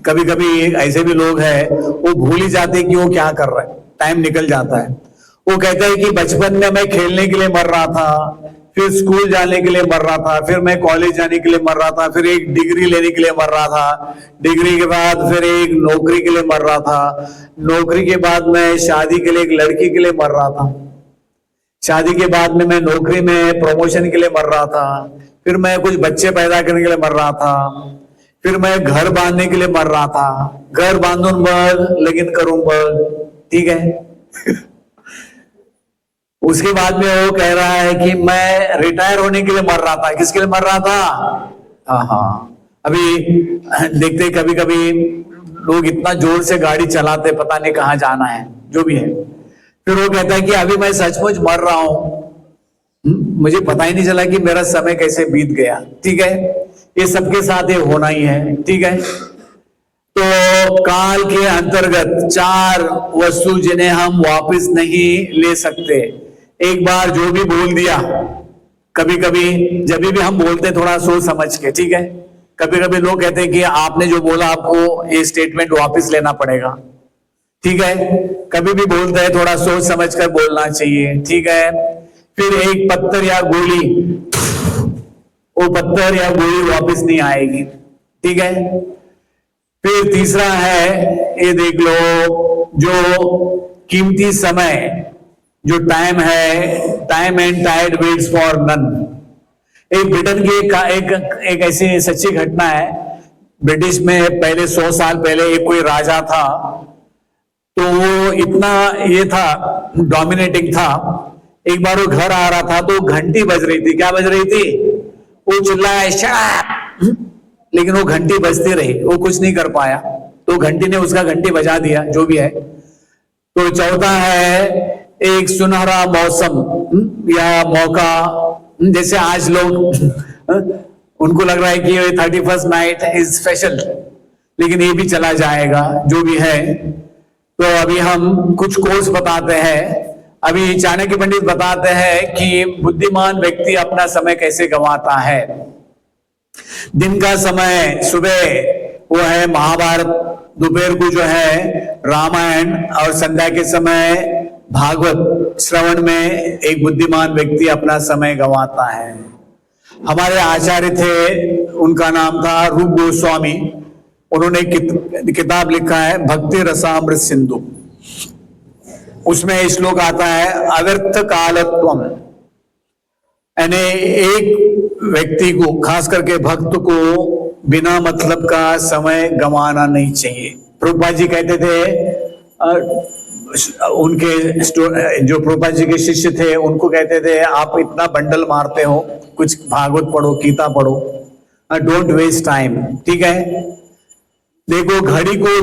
A: कभी कभी ऐसे भी लोग हैं, वो भूल ही जाते कि वो क्या कर रहे हैं, टाइम निकल जाता है। वो कहते हैं कि बचपन में मैं खेलने के लिए मर रहा था, फिर स्कूल जाने के लिए मर रहा था, फिर मैं कॉलेज जाने के लिए मर रहा था, फिर एक डिग्री लेने के लिए मर रहा था, डिग्री के बाद फिर एक नौकरी के लिए मर रहा था, नौकरी के बाद मैं शादी के लिए एक लड़की के लिए मर रहा था, शादी के बाद में मैं नौकरी में प्रमोशन के लिए मर रहा था, फिर मैं कुछ बच्चे पैदा करने के लिए मर रहा था, फिर मैं घर बांधने के लिए मर रहा था, घर बांधून बग लेकिन करूं बग, ठीक है। उसके बाद में वो कह रहा है कि मैं रिटायर होने के लिए मर रहा था। किसके लिए मर रहा था? हाँ, अभी देखते कभी कभी लोग इतना जोर से गाड़ी चलाते, पता नहीं कहाँ जाना है, जो भी है। फिर वो कहता है कि अभी मैं सचमुच मर रहा हूं, मुझे पता ही नहीं चला कि मेरा समय कैसे बीत गया, ठीक है। ये सबके साथ ये होना ही है, ठीक है। तो काल के अंतर्गत 4 वस्तु जिन्हें हम वापस नहीं ले सकते। एक बार जो भी बोल दिया, कभी कभी जब भी हम बोलते थोड़ा सोच समझ के, ठीक है। कभी कभी लोग कहते हैं कि आपने जो बोला आपको ये स्टेटमेंट वापस लेना पड़ेगा, ठीक है। कभी भी बोलते हैं थोड़ा सोच समझ कर बोलना चाहिए, ठीक है। फिर एक पत्थर या गोली, वो पत्थर या गोली वापस नहीं आएगी, ठीक है। फिर तीसरा है, ये देख लो, जो कीमती समय, जो टाइम है, time and tide waits for none. एक ब्रिटेन की एक ऐसी सच्ची घटना है। ब्रिटिश में पहले 100 साल पहले एक कोई राजा था, तो वो इतना ये था, डोमिनेटिंग था। एक बार वो घर आ रहा था तो घंटी बज रही थी। क्या बज रही थी? वो चिल्लाया शट, लेकिन वो घंटी बजती रही, वो कुछ नहीं कर पाया। तो घंटी ने उसका घंटी बजा दिया, जो भी है। तो चौथा है एक सुनहरा मौसम या मौका, जैसे आज लोग उनको लग रहा है कि 31st नाइट इज स्पेशल, लेकिन ये भी चला जाएगा, जो भी है। तो अभी हम कुछ कोर्स बताते हैं। अभी चाणक्य पंडित बताते हैं कि बुद्धिमान व्यक्ति अपना समय कैसे गंवाता है। दिन का समय सुबह वो है महाभारत, दोपहर को जो है रामायण, और संध्या के समय भागवत श्रवण में एक बुद्धिमान व्यक्ति अपना समय गंवाता है। हमारे आचार्य थे, उनका नाम था रूप गोस्वामी। उन्होंने किताब लिखा है भक्ति रसामृत सिंधु। उसमें श्लोक आता है अव्यर्थ कालत्वम, यानी एक व्यक्ति को, खास करके भक्त को, बिना मतलब का समय गंवाना नहीं चाहिए। प्रभुपाद जी कहते थे, उनके जो प्रभुपाद जी के शिष्य थे उनको कहते थे आप इतना बंडल मारते हो, कुछ भागवत पढ़ो, गीता पढ़ो, डोंट वेस्ट टाइम। ठीक है, देखो घड़ी को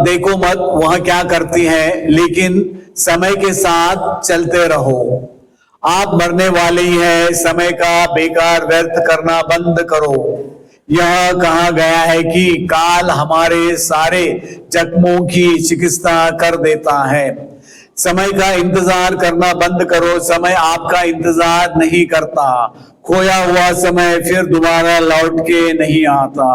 A: देखो मत वहां क्या करती है, लेकिन समय के साथ चलते रहो। आप मरने वाले ही है, समय का बेकार व्यर्थ करना बंद करो। यह कहा गया है कि काल हमारे सारे जख्मों की चिकित्सा कर देता है। समय का इंतजार करना बंद करो, समय आपका इंतजार नहीं करता। खोया हुआ समय फिर दोबारा लौट के नहीं आता।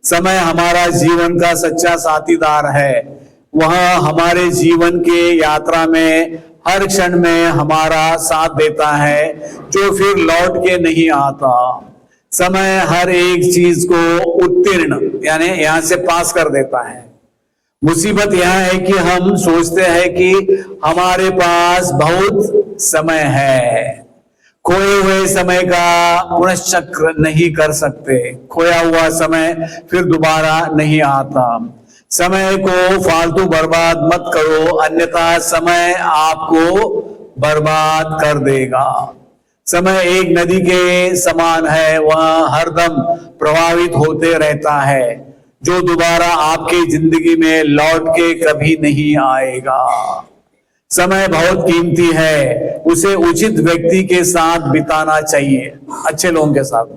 A: समय हमारा जीवन का सच्चा साथीदार है। वह हमारे जीवन के यात्रा में हर क्षण में हमारा साथ देता है, जो फिर लौट के नहीं आता। समय हर एक चीज को उत्तीर्ण यानी यहां से पास कर देता है। मुसीबत यह है कि हम सोचते हैं कि हमारे पास बहुत समय है। खोए हुए समय का पुनश्चक्र नहीं कर सकते। खोया हुआ समय फिर दोबारा नहीं आता। समय को फालतू बर्बाद मत करो, अन्यथा समय आपको बर्बाद कर देगा। समय एक नदी के समान है, वह हरदम प्रभावित होते रहता है, जो दोबारा आपकी जिंदगी में लौट के कभी नहीं आएगा। समय बहुत कीमती है, उसे उचित व्यक्ति के साथ बिताना चाहिए, अच्छे लोगों के साथ।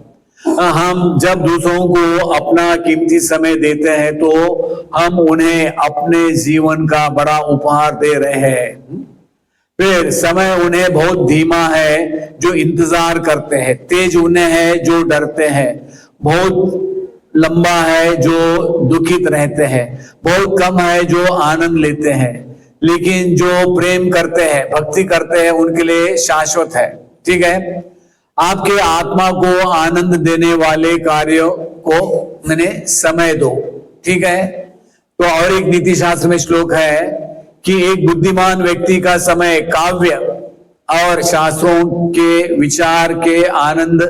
A: हम जब दूसरों को अपना कीमती समय देते हैं तो हम उन्हें अपने जीवन का बड़ा उपहार दे रहे हैं। फिर समय उन्हें बहुत धीमा है जो इंतजार करते हैं, तेज उन्हें है जो डरते हैं, बहुत लंबा है जो दुखित रहते हैं, बहुत कम है जो आनंद लेते हैं, लेकिन जो प्रेम करते हैं, भक्ति करते हैं, उनके लिए शाश्वत है। ठीक है, आपके आत्मा को आनंद देने वाले कार्यों को मैंने समय दो। ठीक है, तो और एक नीति शास्त्र में श्लोक है कि एक बुद्धिमान व्यक्ति का समय काव्य और शास्त्रों के विचार के आनंद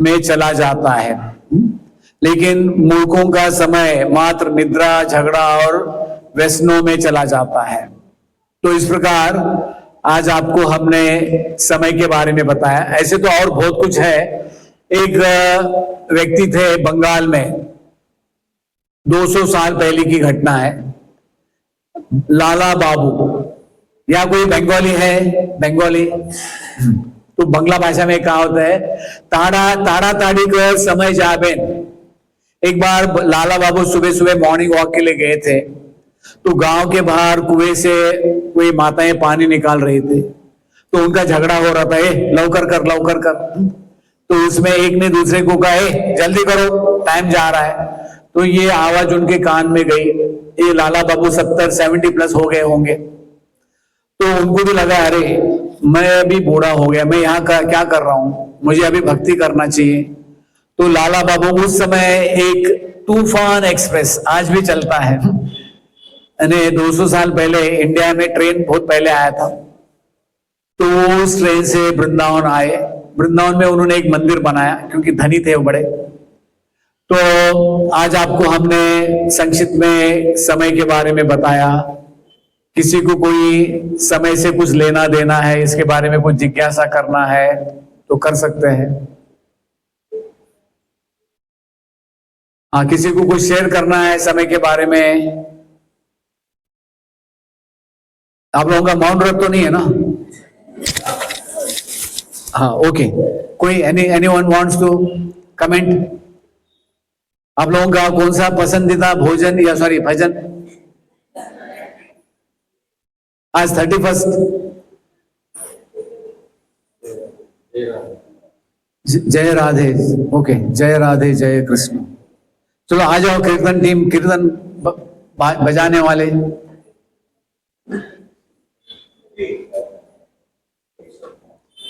A: में चला जाता है, लेकिन मूर्खों का समय मात्र निद्रा, झगड़ा और व्यसनों में चला जाता है। तो इस प्रकार आज आपको हमने समय के बारे में बताया। ऐसे तो और बहुत कुछ है। एक व्यक्ति थे बंगाल में, 200 साल पहले की घटना है, लाला बाबू। या कोई बंगाली है? बंगाली तो बंगला भाषा में कहा होता है ताड़ा ताड़ा ताड़ी कर समय जाबे। एक बार लाला बाबू सुबह सुबह मॉर्निंग वॉक के लिए गए थे, तो गांव के बाहर कुएं से कोई माताएं पानी निकाल रही थी, तो उनका झगड़ा हो रहा था, लवकर कर लवकर कर। तो उसमें एक ने दूसरे को कहा जल्दी करो, टाइम जा रहा है। तो ये आवाज उनके कान में गई। ये लाला बाबू 70-70 प्लस हो गए होंगे। तो उनको भी लगा अरे मैं अभी बूढ़ा हो गया, मैं यहाँ क्या कर रहा हूं, मुझे अभी भक्ति करना चाहिए। तो लाला बाबू उस समय एक तूफान एक्सप्रेस आज भी चलता है, 200 साल पहले इंडिया में ट्रेन बहुत पहले आया था, तो उस ट्रेन से वृंदावन आए। वृंदावन में उन्होंने एक मंदिर बनाया क्योंकि धनी थे वो बड़े। तो आज आपको हमने संक्षिप्त में समय के बारे में बताया। किसी को कोई समय से कुछ लेना देना है, इसके बारे में कुछ जिज्ञासा करना है तो कर सकते हैं। हाँ, किसी को कुछ शेयर करना है समय के बारे में। आप लोगों का मौन व्रत तो नहीं है ना? हाँ, ओके। कोई एनीवन वांट्स टू कमेंट? आप लोगों का कौन सा पसंदीदा भोजन या सॉरी भजन आज 31? जय राधे। ओके, जय राधे जय कृष्ण। चलो आ जाओ कीर्तन टीम, कीर्तन बजाने वाले।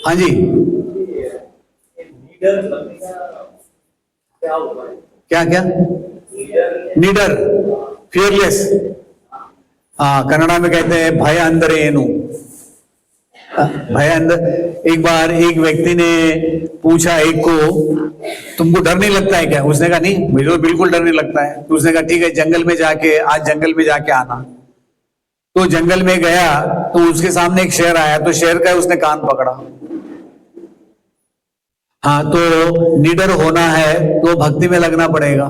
A: हाँ जी, क्या क्या? नीडर, फियरलेस। हाँ, कन्नड़ा में कहते हैं भय अंदर एनु। भय अंदर। एक बार एक व्यक्ति ने पूछा एक को, तुमको डर नहीं लगता है क्या? उसने कहा नहीं, मुझे तो बिल्कुल डर नहीं लगता है। तो उसने कहा ठीक है, जंगल में जाके आज जंगल में जाके आना। तो जंगल में गया तो उसके सामने एक शेर आया, तो शेर का उसने कान पकड़ा। हाँ, तो निडर होना है तो भक्ति में लगना पड़ेगा।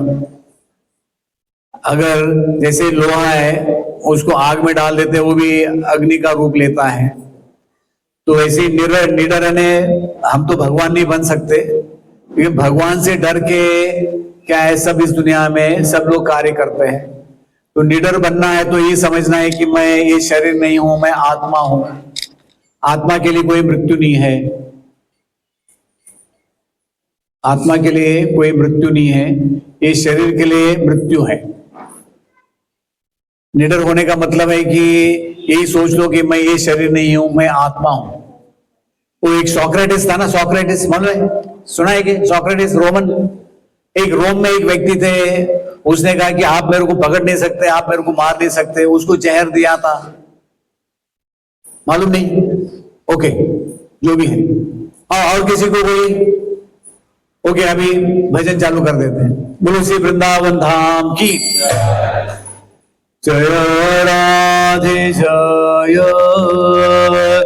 A: अगर जैसे लोहा है, उसको आग में डाल देते, वो भी अग्नि का रूप लेता है। तो ऐसे निडर रहने, हम तो भगवान नहीं बन सकते, लेकिन भगवान से डर के क्या है, सब इस दुनिया में सब लोग कार्य करते हैं। तो निडर बनना है तो ये समझना है कि मैं ये शरीर नहीं हूं, मैं आत्मा हूं। आत्मा के लिए कोई मृत्यु नहीं है। आत्मा के लिए कोई मृत्यु नहीं है, ये शरीर के लिए मृत्यु है। निडर होने का मतलब है कि यही सोच लो कि मैं ये शरीर नहीं हूं, मैं आत्मा हूं। वो एक सोक्रेटिस था ना, सोक्रेटिस मालूम है, सुना है कि सोक्रेटिस रोमन, एक रोम में एक व्यक्ति थे। उसने कहा कि आप मेरे को पकड़ नहीं सकते, आप मेरे को मार नहीं सकते। उसको जहर दिया था, मालूम नहीं? ओके, जो भी है। और किसी को कोई? ओके, अभी भजन चालू कर देते हैं। बोलो श्री वृंदावन धाम की जय। राधे जय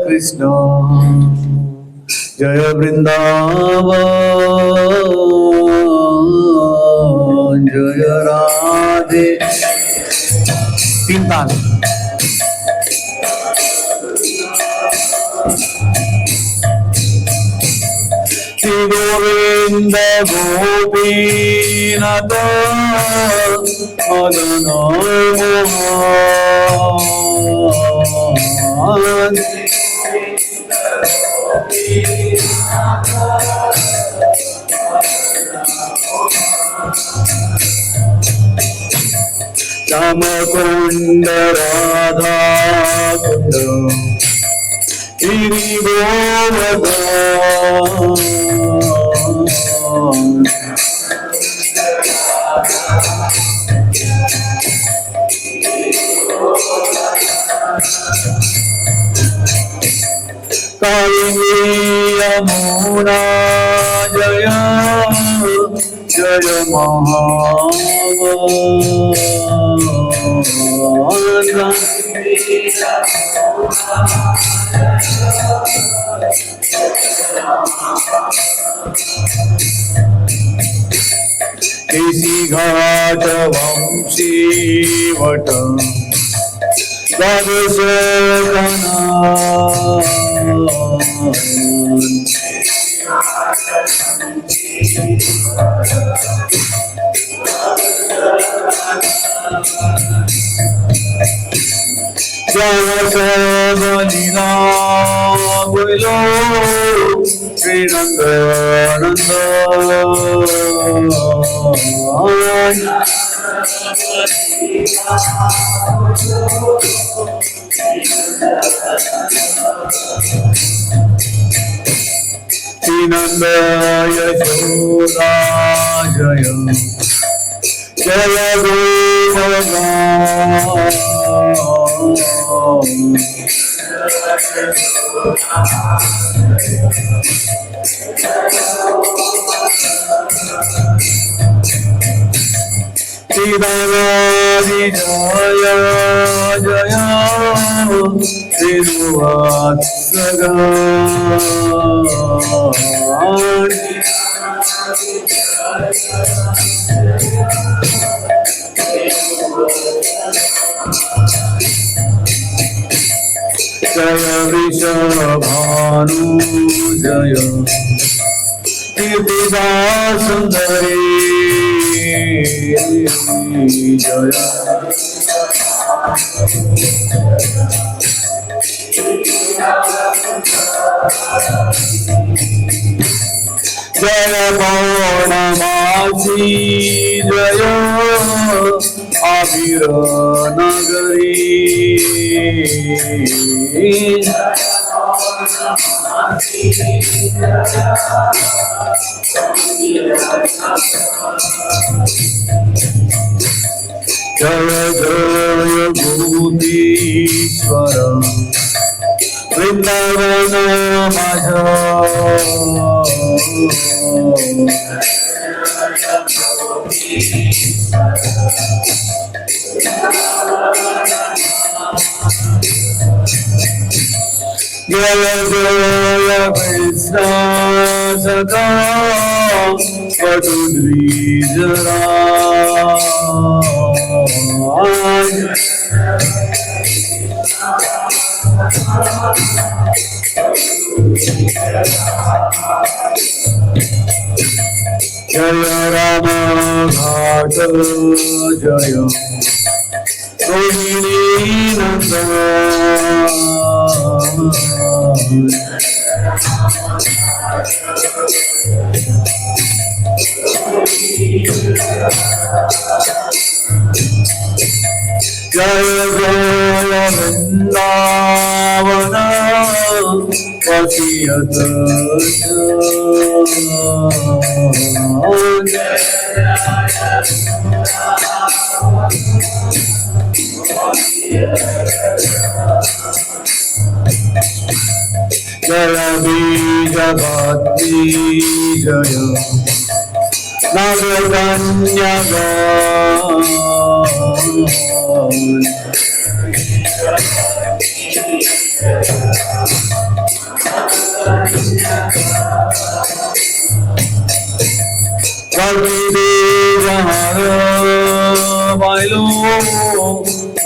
A: कृष्ण, जय वृंदावन, जय राधे। तीन ताल। श्री गोविंद गोपीनाथ मदन मोहन, श्याम कुंड राधा कुंड गिरि गोवर्धन, कालिंदी यमुना जय जय महावन, केसी घाट वंशी वट द्वादशोकना, लीला बोलो श्री नंदनंद, श्री नंद यशोदा जय जय गोवर्धन, श्री भगवानी जय जय श्रीवात्सगण, जय वृषभानु जय कीर्तिदा सुंदरी जय, जय पौर्णमासी जय आविर नगरी, जय जय भूतीश्वर वृंदावन माझा जय जय कृष्ण सदा वटुद्विजरा जय राम घाट जय रोहिणी नंदन जय जय वृंदावन वसियत जय बीज भक्ति जय नवकन्या Bailo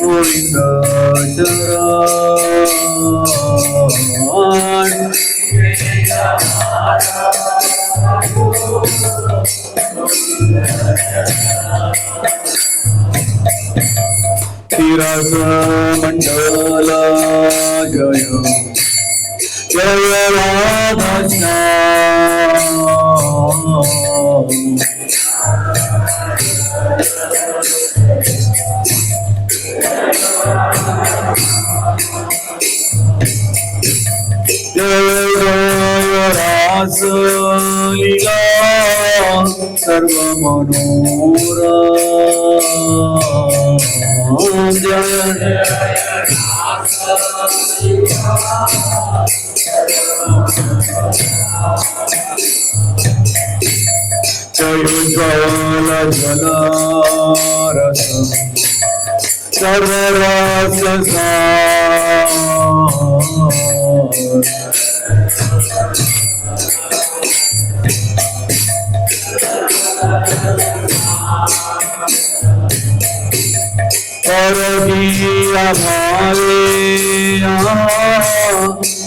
A: Govinda Charan Tirasa Mandala Jaya Jaya Radha Rasa Lila Sarva Manora Jaya Jala Rasa Sarva Rasa Paradiya Bhale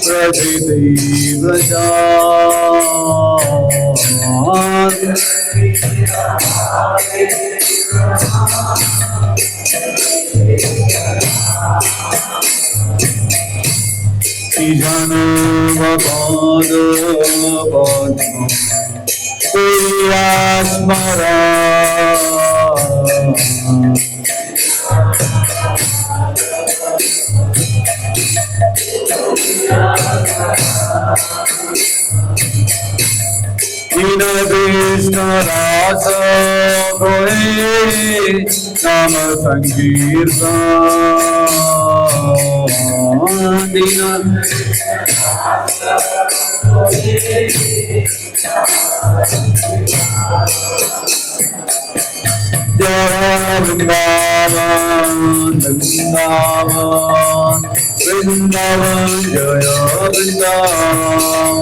A: Prajiti Vrajan Ijano Vapad Padma Priyasmara Dina Krishna Rasa Goe Nama Sankirtan Dina Jaya Vrindavan Vrindavan Vrindavan Jaya Vrindavan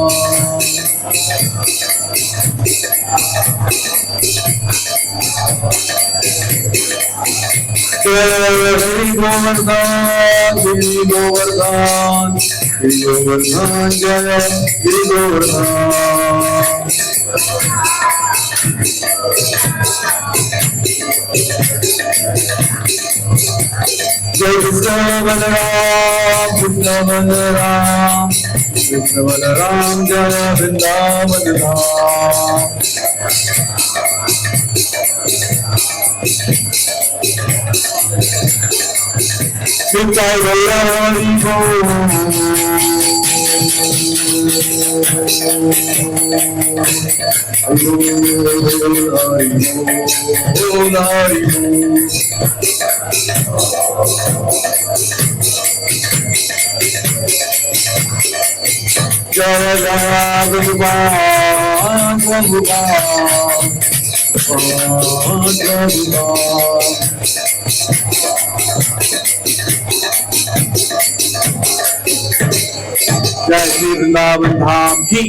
A: Hari Govardhan, Giri Govardhan, Giri Govardhan, Jaya Giri Govardhan. Jai Krishna Balaram, Krishna Balaram, Krishna Balaram, Jaya Vrindavan Dham. Nitai Gauri Go जय जय भगवान भगवान जय श्री वृंदावन धाम की।